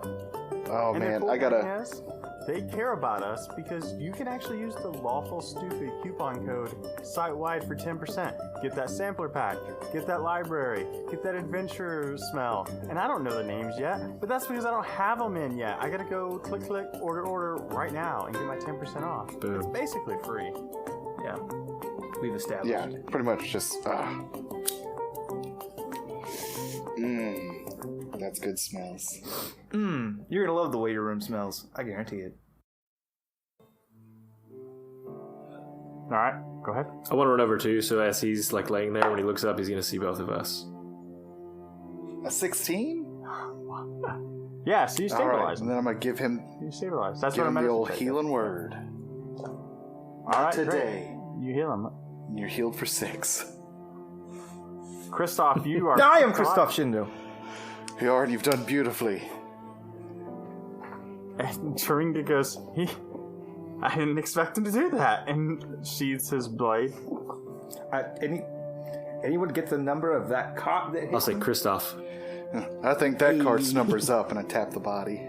[SPEAKER 3] Oh,
[SPEAKER 2] and
[SPEAKER 3] man,
[SPEAKER 2] the cool
[SPEAKER 3] I gotta...
[SPEAKER 2] thing is, they care about us because you can actually use the Lawful Stupid coupon code site-wide for 10%. Get that sampler pack, get that library, get that adventure smell. And I don't know the names yet, but that's because I don't have them in yet. I gotta go click, order right now and get my 10% off.
[SPEAKER 5] Boom.
[SPEAKER 2] It's basically free.
[SPEAKER 4] Yeah. We've established.
[SPEAKER 3] Yeah, pretty much just... That's good smells.
[SPEAKER 4] You're going to love the way your room smells. I guarantee it.
[SPEAKER 2] All right, go ahead.
[SPEAKER 5] I want to run over too, so as he's like laying there, when he looks up, he's going to see both of us.
[SPEAKER 3] A 16?
[SPEAKER 2] Yeah, so you
[SPEAKER 3] All
[SPEAKER 2] stabilize
[SPEAKER 3] right,
[SPEAKER 2] him.
[SPEAKER 3] and then I'm going to give him...
[SPEAKER 2] You stabilize. That's
[SPEAKER 3] Give
[SPEAKER 2] what
[SPEAKER 3] him
[SPEAKER 2] I'm
[SPEAKER 3] the old healing word.
[SPEAKER 2] All right,
[SPEAKER 3] Today,
[SPEAKER 2] great. You heal him.
[SPEAKER 3] you're healed for 6.
[SPEAKER 2] Kristoff, you are...
[SPEAKER 4] I am Kristoff Shindo.
[SPEAKER 3] Bjorn, you've done beautifully.
[SPEAKER 2] And Turinga goes, I didn't expect him to do that, and sheathes his blade.
[SPEAKER 4] Anyone get the number of that cop that hit
[SPEAKER 5] I'll say
[SPEAKER 4] him?
[SPEAKER 5] Kristoff.
[SPEAKER 3] I think that card's numbers up, and I tap the body.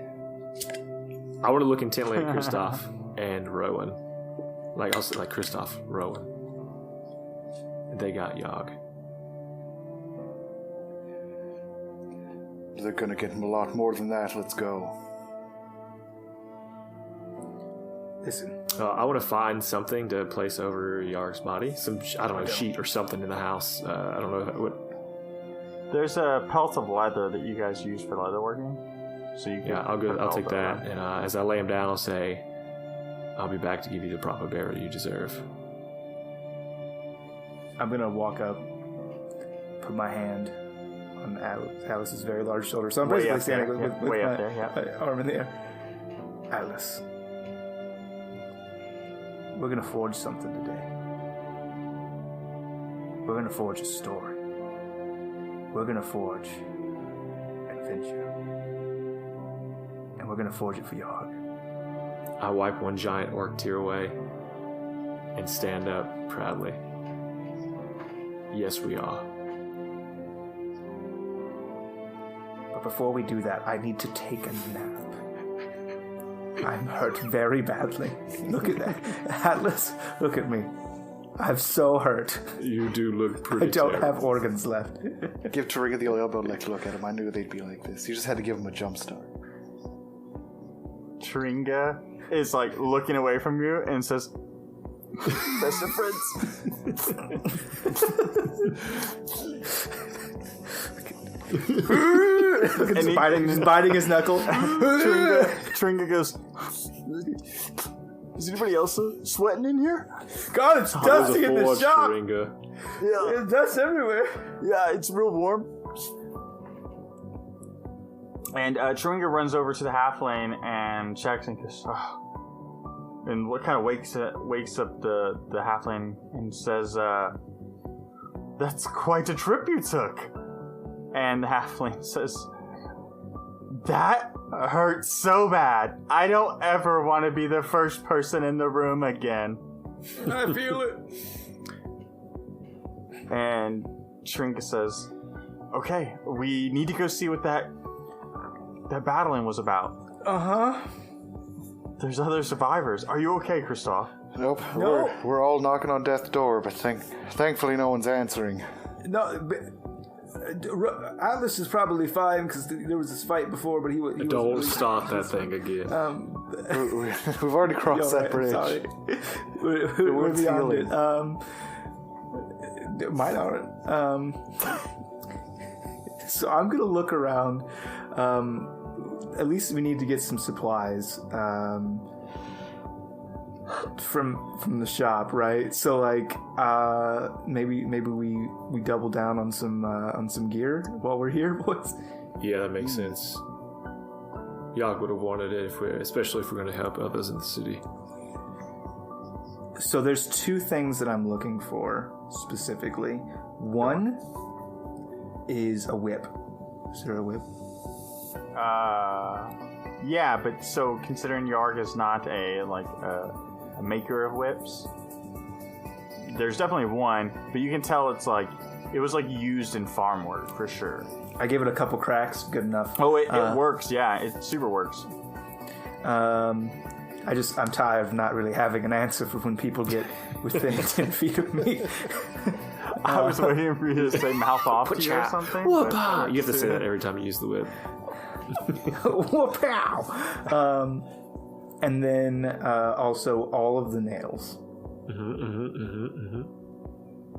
[SPEAKER 5] I want to look intently at Kristoff and Rowan. Like, I'll say, like, Kristoff, Rowan. They got Yogg.
[SPEAKER 3] They're gonna get him a lot more than that. Let's go.
[SPEAKER 4] Listen.
[SPEAKER 5] I want to find something to place over Yarg's body. Some, I don't know, sheet or something in the house. I don't know what.
[SPEAKER 2] There's a pelt of leather that you guys use for leatherworking. So you can
[SPEAKER 5] I'll take that. And as I lay him down, I'll say, I'll be back to give you the proper burial you deserve.
[SPEAKER 4] I'm going to walk up, put my hand on Alice's very large shoulder. So I'm
[SPEAKER 2] Way
[SPEAKER 4] basically
[SPEAKER 2] up
[SPEAKER 4] standing
[SPEAKER 2] there,
[SPEAKER 4] with
[SPEAKER 2] way
[SPEAKER 4] my
[SPEAKER 2] up there, yeah.
[SPEAKER 4] arm in the air. Alice, we're going to forge something today. We're going to forge a story. We're going to forge adventure. And we're going to forge it for Yogg.
[SPEAKER 5] I wipe one giant orc tear away and stand up proudly. Yes, we are.
[SPEAKER 4] But before we do that, I need to take a nap. I'm hurt very badly. Look at that. Atlas, look at me. I'm so hurt.
[SPEAKER 5] You do look pretty
[SPEAKER 4] I don't
[SPEAKER 5] terrible.
[SPEAKER 4] have organs left.
[SPEAKER 3] Give Taringa the old elbow like look at him. I knew they'd be like this. You just had to give him a jump start.
[SPEAKER 2] Taringa is like looking away from you and says, "Best of friends."
[SPEAKER 4] He's biting his knuckle.
[SPEAKER 2] Taringa goes, "Is anybody else sweating in here?"
[SPEAKER 4] God, it's dusty in this shop.
[SPEAKER 5] Taringa.
[SPEAKER 2] Yeah,
[SPEAKER 4] There's dust everywhere.
[SPEAKER 2] yeah, it's real warm. And Taringa runs over to the halfling and checks and goes, "Oh." And what kind of wakes up the halfling and says, "That's quite a trip you took." And the halfling says, "That hurt so bad. I don't ever want to be the first person in the room again."
[SPEAKER 4] I feel it.
[SPEAKER 2] And Taringa says, "Okay, we need to go see what that battling was about.
[SPEAKER 4] Uh-huh.
[SPEAKER 2] There's other survivors. Are you okay, Kristoff?"
[SPEAKER 3] Nope.
[SPEAKER 4] No.
[SPEAKER 3] We're all knocking on death's door, but thankfully no one's answering.
[SPEAKER 4] No, but Atlas is probably fine because there was this fight before, but he
[SPEAKER 5] Don't
[SPEAKER 4] was
[SPEAKER 5] start that thing again.
[SPEAKER 3] We've already crossed that bridge.
[SPEAKER 4] Sorry. We're beyond it. Mine aren't. So I'm gonna look around. At least we need to get some supplies from the shop, right? So like maybe we double down on some gear while we're here, boys.
[SPEAKER 5] Yeah, that makes sense. Yogg would have wanted it, especially if we're going to help others in the city.
[SPEAKER 4] So there's two things that I'm looking for specifically. One is a whip. Is there a whip?
[SPEAKER 2] Yeah, but so considering Yarg is not a maker of whips, there's definitely one, but you can tell it was used in farm work for sure.
[SPEAKER 4] I gave it a couple cracks, good enough.
[SPEAKER 2] Oh, it works, yeah, it super works.
[SPEAKER 4] I'm tired of not really having an answer for when people get within 10 feet of me.
[SPEAKER 2] I was waiting for you to say mouth off to you or something.
[SPEAKER 5] Whoop-ah! You have to say that every time you use the whip.
[SPEAKER 4] Whoop-pow! And then also all of the nails.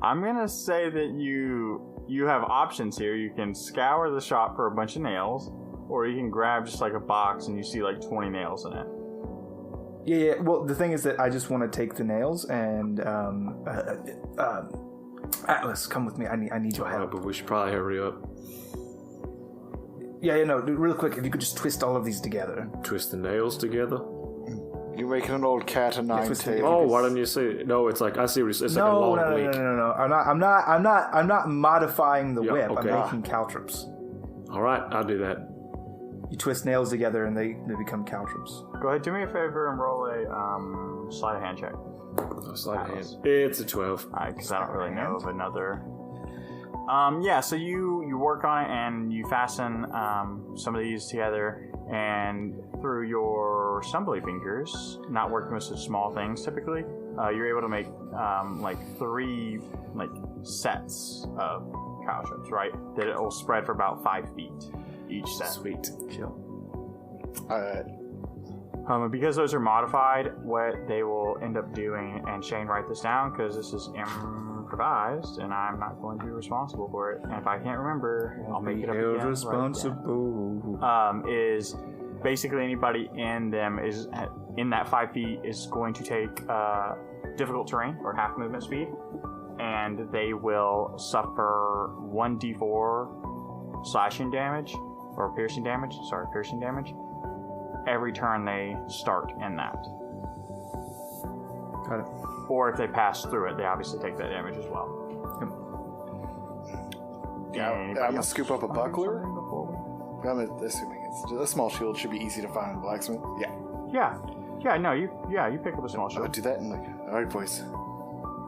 [SPEAKER 2] I'm gonna say that you have options here. You can scour the shop for a bunch of nails, or you can grab just like a box and you see like 20 nails in it.
[SPEAKER 4] Yeah. Well, the thing is that I just want to take the nails and Atlas, come with me. I need your help.
[SPEAKER 5] But we should probably hurry up.
[SPEAKER 4] Yeah, no, real quick, if you could just twist all of these together.
[SPEAKER 5] Twist the nails together?
[SPEAKER 3] You're making an old cat of nine tails.
[SPEAKER 5] Oh, why don't you say? No, it's like I see. It's like a long week.
[SPEAKER 4] No. I'm not modifying the whip.
[SPEAKER 5] okay.
[SPEAKER 4] I'm making caltrops.
[SPEAKER 5] All right, I'll do that.
[SPEAKER 4] You twist nails together and they become caltrops.
[SPEAKER 2] Go ahead, do me a favor and roll a sleight of hand check.
[SPEAKER 5] Sleight of hand. It's a 12.
[SPEAKER 2] Because I don't really know of another. So you work on it and you fasten some of these together, and through your stumbly fingers, not working with such small things typically, you're able to make like 3 like sets of cow strips, right? That it will spread for about 5 feet each set.
[SPEAKER 5] Sweet. Chill.
[SPEAKER 3] Alright.
[SPEAKER 2] Because those are modified, what they will end up doing, and Shane, write this down because this is improvised, and I'm not going to be responsible for it. And if I can't remember, I'll make it up again.
[SPEAKER 4] Responsible.
[SPEAKER 2] Is basically anybody in them is in that 5 feet is going to take difficult terrain or half movement speed, and they will suffer 1d4 slashing damage or piercing damage. Piercing damage. Every turn they start in that.
[SPEAKER 4] Got it.
[SPEAKER 2] Or if they pass through it, they obviously take that damage as well.
[SPEAKER 3] Yeah, I'm gonna scoop up a buckler. I'm assuming it's a small shield should be easy to find in the blacksmith. Yeah.
[SPEAKER 2] You pick up a small
[SPEAKER 3] I
[SPEAKER 2] shield.
[SPEAKER 3] would do that and like, alright boys.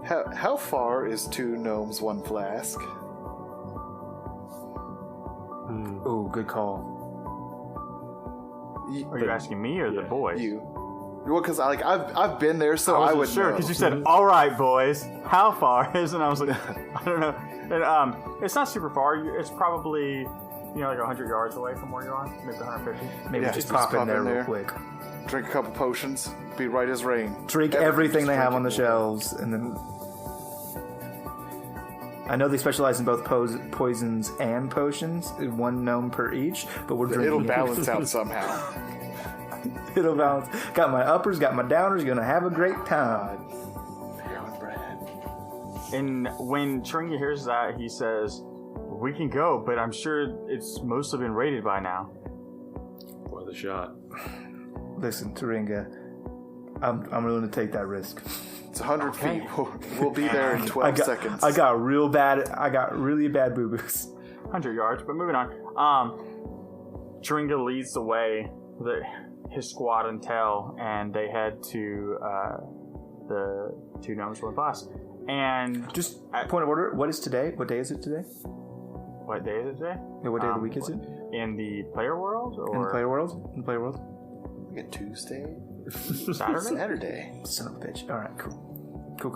[SPEAKER 3] How far is 2 gnomes, 1 flask?
[SPEAKER 4] Ooh, good call.
[SPEAKER 2] Are you asking me or the boys?
[SPEAKER 3] You. Well, because I've been there, so I would
[SPEAKER 2] sure,
[SPEAKER 3] know.
[SPEAKER 2] because you said, "All right, boys, how far is?" And I was like, "I don't know." And it's not super far. It's probably like 100 yards away from where you are, maybe 150.
[SPEAKER 4] Maybe just pop in there real quick.
[SPEAKER 3] Drink a couple potions. Be right as rain.
[SPEAKER 4] Drink everything they have on the shelves, and then. I know they specialize in both poisons and potions, 1 gnome per each, but we're drinking.
[SPEAKER 3] It'll balance out somehow.
[SPEAKER 4] It'll balance. Got my uppers, got my downers. Gonna have a great time.
[SPEAKER 2] And when Tringa hears that, he says, "We can go, but I'm sure it's mostly been raided by now."
[SPEAKER 5] Worth a shot.
[SPEAKER 4] Listen, Turinga, I'm willing to take that risk.
[SPEAKER 3] It's 100 feet. We'll be there in 12 seconds.
[SPEAKER 4] I got really bad boo-boos.
[SPEAKER 2] 100 yards, but moving on. Tringa leads the way, his squad and tail, and they head to the 2 gnomes, 1 flask. And
[SPEAKER 4] just point of order, what is today? What day is it today?
[SPEAKER 2] What day is it today?
[SPEAKER 4] Yeah, what day of the week is it?
[SPEAKER 2] In the player world? Or?
[SPEAKER 4] In the player world? In the player world?
[SPEAKER 3] Like a Tuesday?
[SPEAKER 2] Saturday?
[SPEAKER 4] Son of a bitch. Alright, cool. Cool.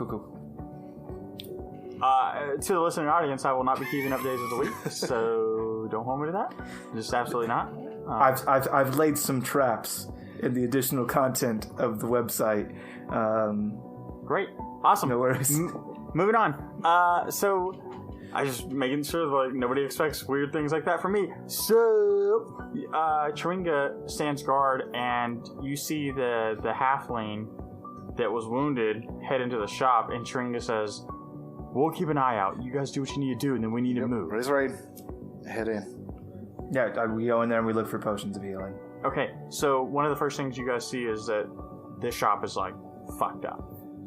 [SPEAKER 2] To the listening audience, I will not be keeping up days of the week, so don't hold me to that. Just absolutely not.
[SPEAKER 4] I've laid some traps in the additional content of the website.
[SPEAKER 2] Great. Awesome.
[SPEAKER 4] No worries.
[SPEAKER 2] Moving on. So I just making sure like nobody expects weird things like that from me. So Tringa stands guard, and you see the halfling that was wounded head into the shop, and Tringa says, "We'll keep an eye out. You guys do what you need to do, and then we need to move."
[SPEAKER 3] Raise raid. Head in.
[SPEAKER 4] Yeah, we go in there and we look for potions of healing.
[SPEAKER 2] Okay, so one of the first things you guys see is that this shop is like fucked up.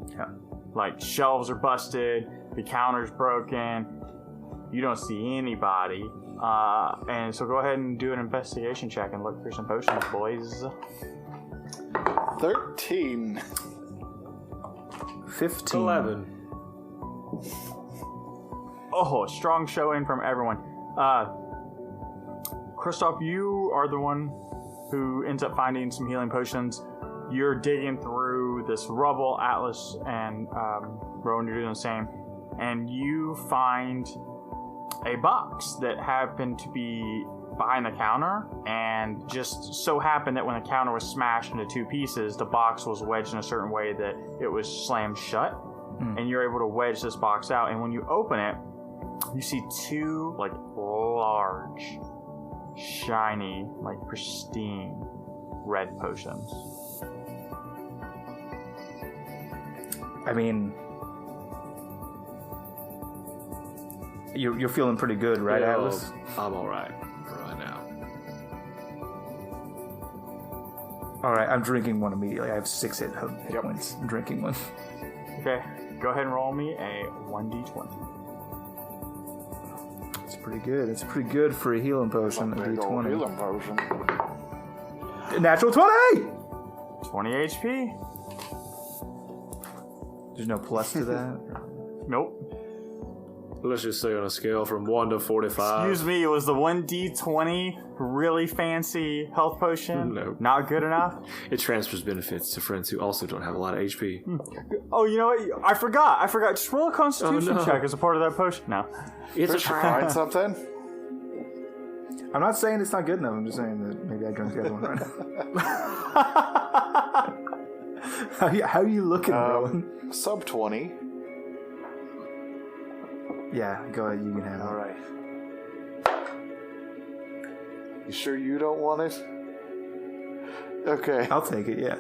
[SPEAKER 4] Yeah.
[SPEAKER 2] Like shelves are busted, the counter's broken. You don't see anybody. And so go ahead and do an investigation check and look for some potions, boys.
[SPEAKER 3] 13.
[SPEAKER 4] 15.
[SPEAKER 5] 11.
[SPEAKER 2] Oh, strong showing from everyone. Kristoff, you are the one who ends up finding some healing potions. You're digging through this rubble, Atlas and Rowan, you're doing the same. And you find a box that happened to be behind the counter, and just so happened that when the counter was smashed into 2 pieces, the box was wedged in a certain way that it was slammed shut. And you're able to wedge this box out, and when you open it, you see 2 like large, shiny, like pristine red potions.
[SPEAKER 4] I mean, you're feeling pretty good, right, Atlas?
[SPEAKER 5] I'm alright right now.
[SPEAKER 4] Alright, I'm drinking one immediately. I have 6 hit points. I'm drinking one.
[SPEAKER 2] Okay, go ahead and roll me a 1d20.
[SPEAKER 4] It's pretty good. It's pretty good for a healing potion. A d20.
[SPEAKER 3] Healing potion.
[SPEAKER 4] Natural 20!
[SPEAKER 2] 20 HP?
[SPEAKER 4] There's no plus to that?
[SPEAKER 2] Nope.
[SPEAKER 5] Let's just say on a scale from 1 to 45.
[SPEAKER 2] Excuse me, it was the 1d20 really fancy health potion?
[SPEAKER 5] No.
[SPEAKER 2] Not good enough?
[SPEAKER 5] It transfers benefits to friends who also don't have a lot of HP.
[SPEAKER 2] Oh, you know what? I forgot. Just roll a constitution
[SPEAKER 5] no.
[SPEAKER 2] check as a part of that potion. No.
[SPEAKER 5] It's a trap.
[SPEAKER 3] Find something?
[SPEAKER 4] I'm not saying it's not good enough. I'm just saying that maybe I drank the other one right now. How are you looking, Rowan?
[SPEAKER 3] Sub 20.
[SPEAKER 4] Yeah, go ahead. You can have it.
[SPEAKER 3] All right. You sure you don't want it? Okay.
[SPEAKER 4] I'll take it, yeah.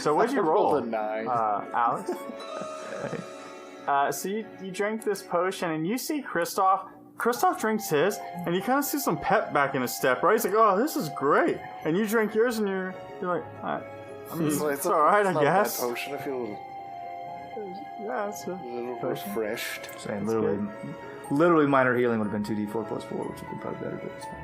[SPEAKER 2] So what'd you roll?
[SPEAKER 3] Rolled a 9.
[SPEAKER 2] Alex? So you drank this potion, and you see Kristoff. Kristoff drinks his, and you kind of see some pep back in his step, right? He's like, oh, this is great. And you drink yours, and you're like, I mean, it's all right, I guess.
[SPEAKER 3] A bad potion. I feel a little
[SPEAKER 2] Yeah, it's a potion.
[SPEAKER 3] refreshed.
[SPEAKER 4] Saying literally minor healing would have been 2d4 plus 4, which would have been probably better. But it's fine.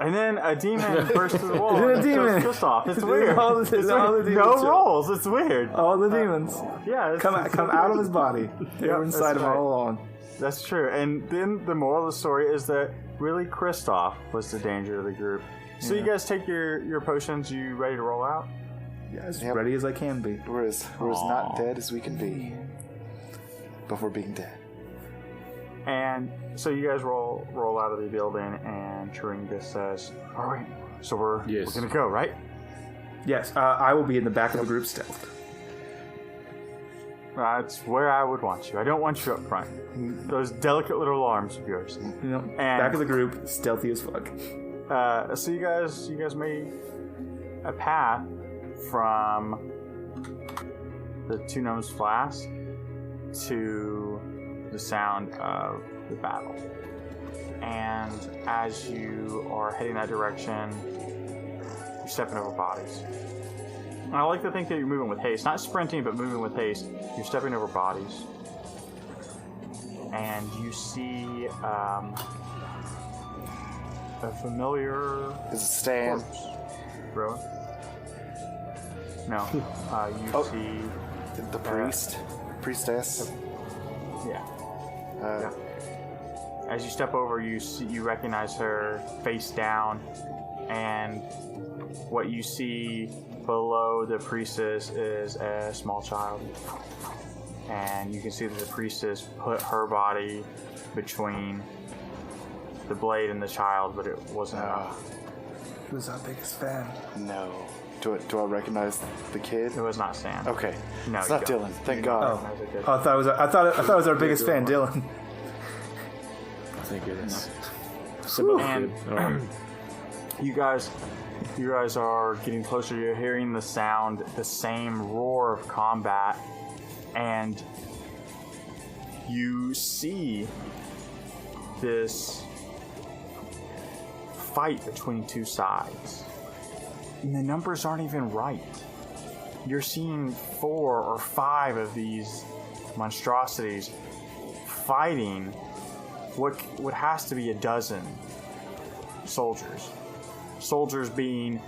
[SPEAKER 2] And then a demon bursts through the wall.
[SPEAKER 4] Then a
[SPEAKER 2] and
[SPEAKER 4] demon.
[SPEAKER 2] kills Kristoff. It's weird.
[SPEAKER 4] All the demons
[SPEAKER 2] No
[SPEAKER 4] show.
[SPEAKER 2] rolls. It's weird.
[SPEAKER 4] All the demons
[SPEAKER 2] Yeah,
[SPEAKER 4] come out of his body. They were inside him
[SPEAKER 2] right.
[SPEAKER 4] all along.
[SPEAKER 2] That's true. And then the moral of the story is that really Kristoff was the danger of the group. So you guys take your potions. You ready to roll out?
[SPEAKER 4] Yeah, as
[SPEAKER 3] Yep.
[SPEAKER 4] ready as I can be.
[SPEAKER 3] We're as not dead as we can be before being dead.
[SPEAKER 2] And so you guys roll out of the building, and Turinga says, "All right, so we're gonna go, right?"
[SPEAKER 4] Yes, I will be in the back of the group stealth.
[SPEAKER 2] That's where I would want you. I don't want you up front. Those delicate little arms of yours.
[SPEAKER 4] You know, back of the group, stealthy as fuck.
[SPEAKER 2] So you guys made a path from the Two Gnomes Flask to the sound of the battle. And as you are heading that direction, you're stepping over bodies. And I like to think that you're moving with haste. Not sprinting, but moving with haste. You're stepping over bodies. And you see a familiar
[SPEAKER 3] Is it Stan?
[SPEAKER 2] corpse. Rowan? No. You see...
[SPEAKER 3] The priest? Priestess?
[SPEAKER 2] Yeah. As you step over, you recognize her face down, and what you see below the priestess is a small child. And you can see that the priestess put her body between the blade and the child, but it wasn't enough.
[SPEAKER 4] Who's our biggest fan?
[SPEAKER 3] No. Do I recognize the kid?
[SPEAKER 2] It was not Sam.
[SPEAKER 3] Okay.
[SPEAKER 2] No,
[SPEAKER 3] it's
[SPEAKER 2] you
[SPEAKER 3] not
[SPEAKER 2] don't.
[SPEAKER 3] Dylan. Thank God.
[SPEAKER 4] Oh, I thought it was our biggest fan, Dylan.
[SPEAKER 5] I think it is.
[SPEAKER 2] And you guys are getting closer. You're hearing the sound, the same roar of combat, and you see this fight between two sides. And the numbers aren't even right. You're seeing 4 or 5 of these monstrosities fighting what has to be a dozen soldiers. Soldiers being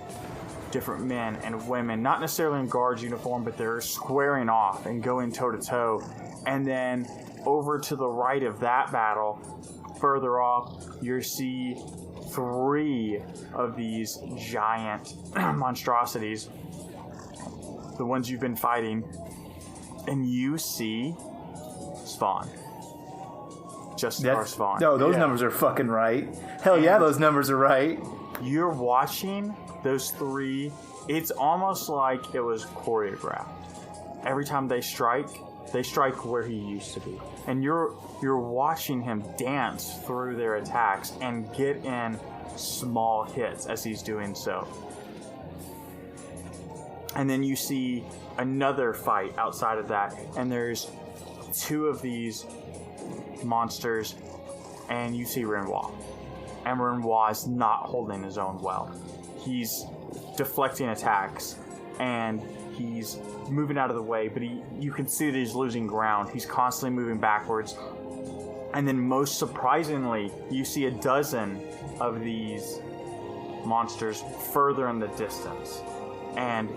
[SPEAKER 2] different men and women, not necessarily in guards uniform, but they're squaring off and going toe-to-toe. And then over to the right of that battle, further off, you see 3 of these giant monstrosities, the ones you've been fighting, and you see Spawn. Just our Spawn.
[SPEAKER 4] No, those numbers are fucking right. Hell yeah, those numbers are right.
[SPEAKER 2] You're watching those 3. It's almost like it was choreographed. Every time they strike where he used to be. And you're watching him dance through their attacks and get in small hits as he's doing so. And then you see another fight outside of that, and there's 2 of these monsters, and you see Renoir. And Renoir is not holding his own well. He's deflecting attacks, and he's moving out of the way, but you can see that he's losing ground. He's constantly moving backwards. And then most surprisingly, you see a dozen of these monsters further in the distance. And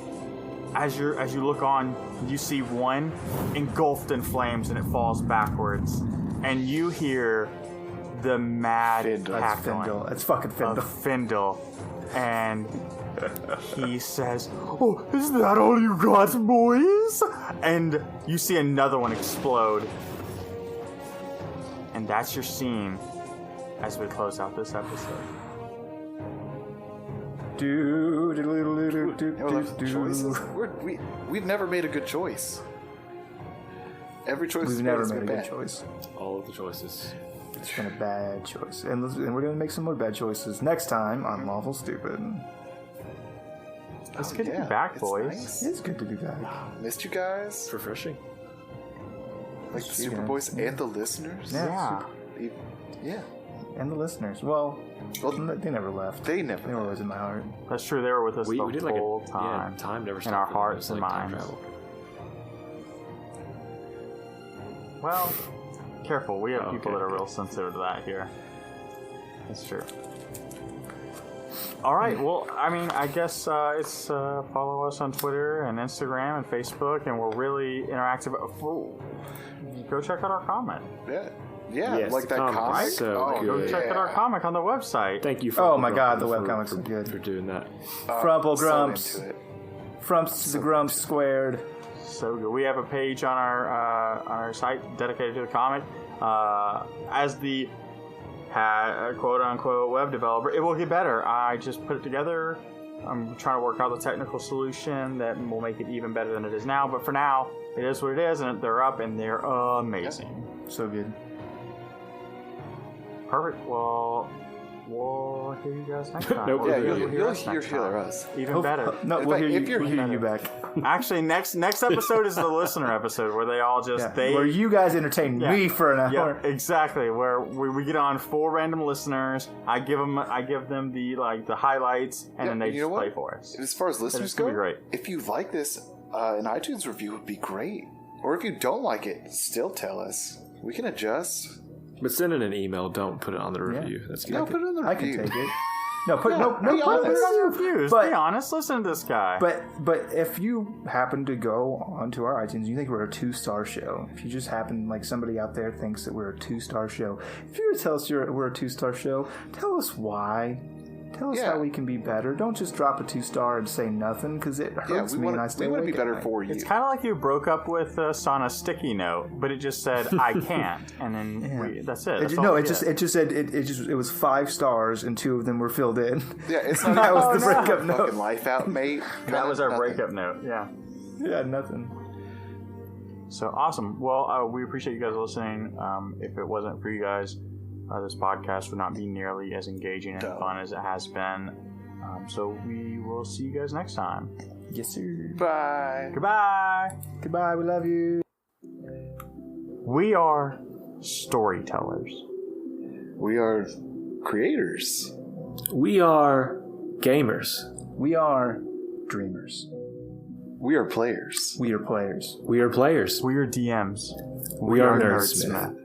[SPEAKER 2] as you look on, you see one engulfed in flames and it falls backwards, and you hear the mad cackling.
[SPEAKER 4] That's fucking Findle.
[SPEAKER 2] Of Findle, and he says, "Oh, is that all you got, boys?" And you see another one explode, and that's your scene as we close out this episode.
[SPEAKER 3] Choices. We've never made a good choice. Every choice
[SPEAKER 4] We've never made a good choice.
[SPEAKER 5] All of the choices.
[SPEAKER 4] It's been a bad choice. And we're going to make some more bad choices next time on Lawful Stupid.
[SPEAKER 2] It's good to be back, boys.
[SPEAKER 3] Nice.
[SPEAKER 4] It's good to be back.
[SPEAKER 3] Missed you guys.
[SPEAKER 5] It's refreshing.
[SPEAKER 3] Like the Super Boys and the listeners.
[SPEAKER 2] Yeah.
[SPEAKER 3] Yeah.
[SPEAKER 4] And the listeners. Well, they never left.
[SPEAKER 3] They never
[SPEAKER 4] were always in my heart.
[SPEAKER 2] That's true. They were with us
[SPEAKER 5] We
[SPEAKER 2] the
[SPEAKER 5] did like
[SPEAKER 2] whole time.
[SPEAKER 5] Yeah, time never stopped.
[SPEAKER 2] In our
[SPEAKER 5] for them.
[SPEAKER 2] hearts
[SPEAKER 5] It was
[SPEAKER 2] and
[SPEAKER 5] like time
[SPEAKER 2] minds.
[SPEAKER 5] travel.
[SPEAKER 2] Well, careful. We have
[SPEAKER 5] Oh,
[SPEAKER 2] people
[SPEAKER 5] okay,
[SPEAKER 2] that are real sensitive to that here. That's true. All right. Well, I mean, I guess it's follow us on Twitter and Instagram and Facebook, and we're really interactive. Go check out our comic.
[SPEAKER 3] Yeah,
[SPEAKER 5] Yes,
[SPEAKER 3] like that
[SPEAKER 5] the comic
[SPEAKER 3] comic.
[SPEAKER 5] is so
[SPEAKER 3] oh,
[SPEAKER 5] good.
[SPEAKER 2] Go check out our comic on the website.
[SPEAKER 5] Thank you for
[SPEAKER 4] Oh my god, the
[SPEAKER 5] for-
[SPEAKER 4] webcomics
[SPEAKER 5] for-
[SPEAKER 4] are good.
[SPEAKER 5] for doing that.
[SPEAKER 4] Frumple
[SPEAKER 3] so
[SPEAKER 4] Grumps.
[SPEAKER 3] into it.
[SPEAKER 4] Frumps the Grumps squared.
[SPEAKER 2] So good. We have a page on our site dedicated to the comic. As the quote unquote web developer, it will get better. I just put it together. I'm trying to work out the technical solution that will make it even better than it is now. But for now, it is what it is, and they're up and they're amazing.
[SPEAKER 4] So good.
[SPEAKER 2] Perfect. Well, we'll hear you guys next time.
[SPEAKER 5] Nope.
[SPEAKER 3] Yeah,
[SPEAKER 5] You'll
[SPEAKER 3] you'll
[SPEAKER 2] us
[SPEAKER 3] hear
[SPEAKER 2] next time.
[SPEAKER 3] us.
[SPEAKER 2] Even better.
[SPEAKER 4] No,
[SPEAKER 3] In
[SPEAKER 4] we'll
[SPEAKER 3] fact,
[SPEAKER 4] hear
[SPEAKER 3] if you're
[SPEAKER 4] we'll hear you back.
[SPEAKER 2] Actually, next episode is the listener episode where they all just
[SPEAKER 4] Where you guys entertain me for an hour.
[SPEAKER 2] Yeah, exactly. Where we get on 4 random listeners. I give them the the highlights, and then they just play for us.
[SPEAKER 3] As far as listeners
[SPEAKER 2] It's gonna
[SPEAKER 3] go,
[SPEAKER 2] be great.
[SPEAKER 3] if you like this, an iTunes review would be great. Or if you don't like it, still tell us. We can adjust.
[SPEAKER 5] But send in an email. Don't put it on the review. That's good.
[SPEAKER 3] No, put it in the
[SPEAKER 4] I can
[SPEAKER 3] review.
[SPEAKER 4] take it. No, put
[SPEAKER 3] Yeah,
[SPEAKER 4] no
[SPEAKER 3] be
[SPEAKER 4] put
[SPEAKER 3] honest.
[SPEAKER 4] it in
[SPEAKER 2] Reviews.
[SPEAKER 4] But-
[SPEAKER 2] Be honest. Listen to this guy.
[SPEAKER 4] But if you happen to go onto our iTunes and you think we're a 2-star show, if you just happen, like somebody out there thinks that we're a 2-star show, if you were to tell us we're a 2-star show, tell us why. Tell us how we can be better. Don't just drop a 2-star and say nothing, because it hurts me and I stay
[SPEAKER 3] we want to
[SPEAKER 4] awake
[SPEAKER 3] be
[SPEAKER 4] at
[SPEAKER 3] better
[SPEAKER 4] night.
[SPEAKER 3] for you.
[SPEAKER 2] it's kind of like you broke up with us on a sticky note, but it just said "I can't," and then that's it. That's all we did.
[SPEAKER 4] It just said it was 5 stars and 2 of them were filled in.
[SPEAKER 3] Yeah, it's not
[SPEAKER 4] That was
[SPEAKER 3] even
[SPEAKER 4] the breakup note.
[SPEAKER 3] fucking life out, mate.
[SPEAKER 2] That was our
[SPEAKER 3] Nothing.
[SPEAKER 2] breakup note. Yeah.
[SPEAKER 4] Yeah, nothing.
[SPEAKER 2] So awesome. Well, we appreciate you guys listening. If it wasn't for you guys, this podcast would not be nearly as engaging and fun as it has been. So we will see you guys next time.
[SPEAKER 4] Yes, sir.
[SPEAKER 3] Bye.
[SPEAKER 2] Goodbye.
[SPEAKER 4] Goodbye. We love you.
[SPEAKER 2] We are storytellers.
[SPEAKER 3] We are creators.
[SPEAKER 5] We are gamers.
[SPEAKER 4] We are dreamers.
[SPEAKER 3] We are players.
[SPEAKER 4] We are players.
[SPEAKER 5] We are players.
[SPEAKER 2] We are DMs.
[SPEAKER 5] We are
[SPEAKER 2] Nerdsmith.
[SPEAKER 5] Nerdsmith.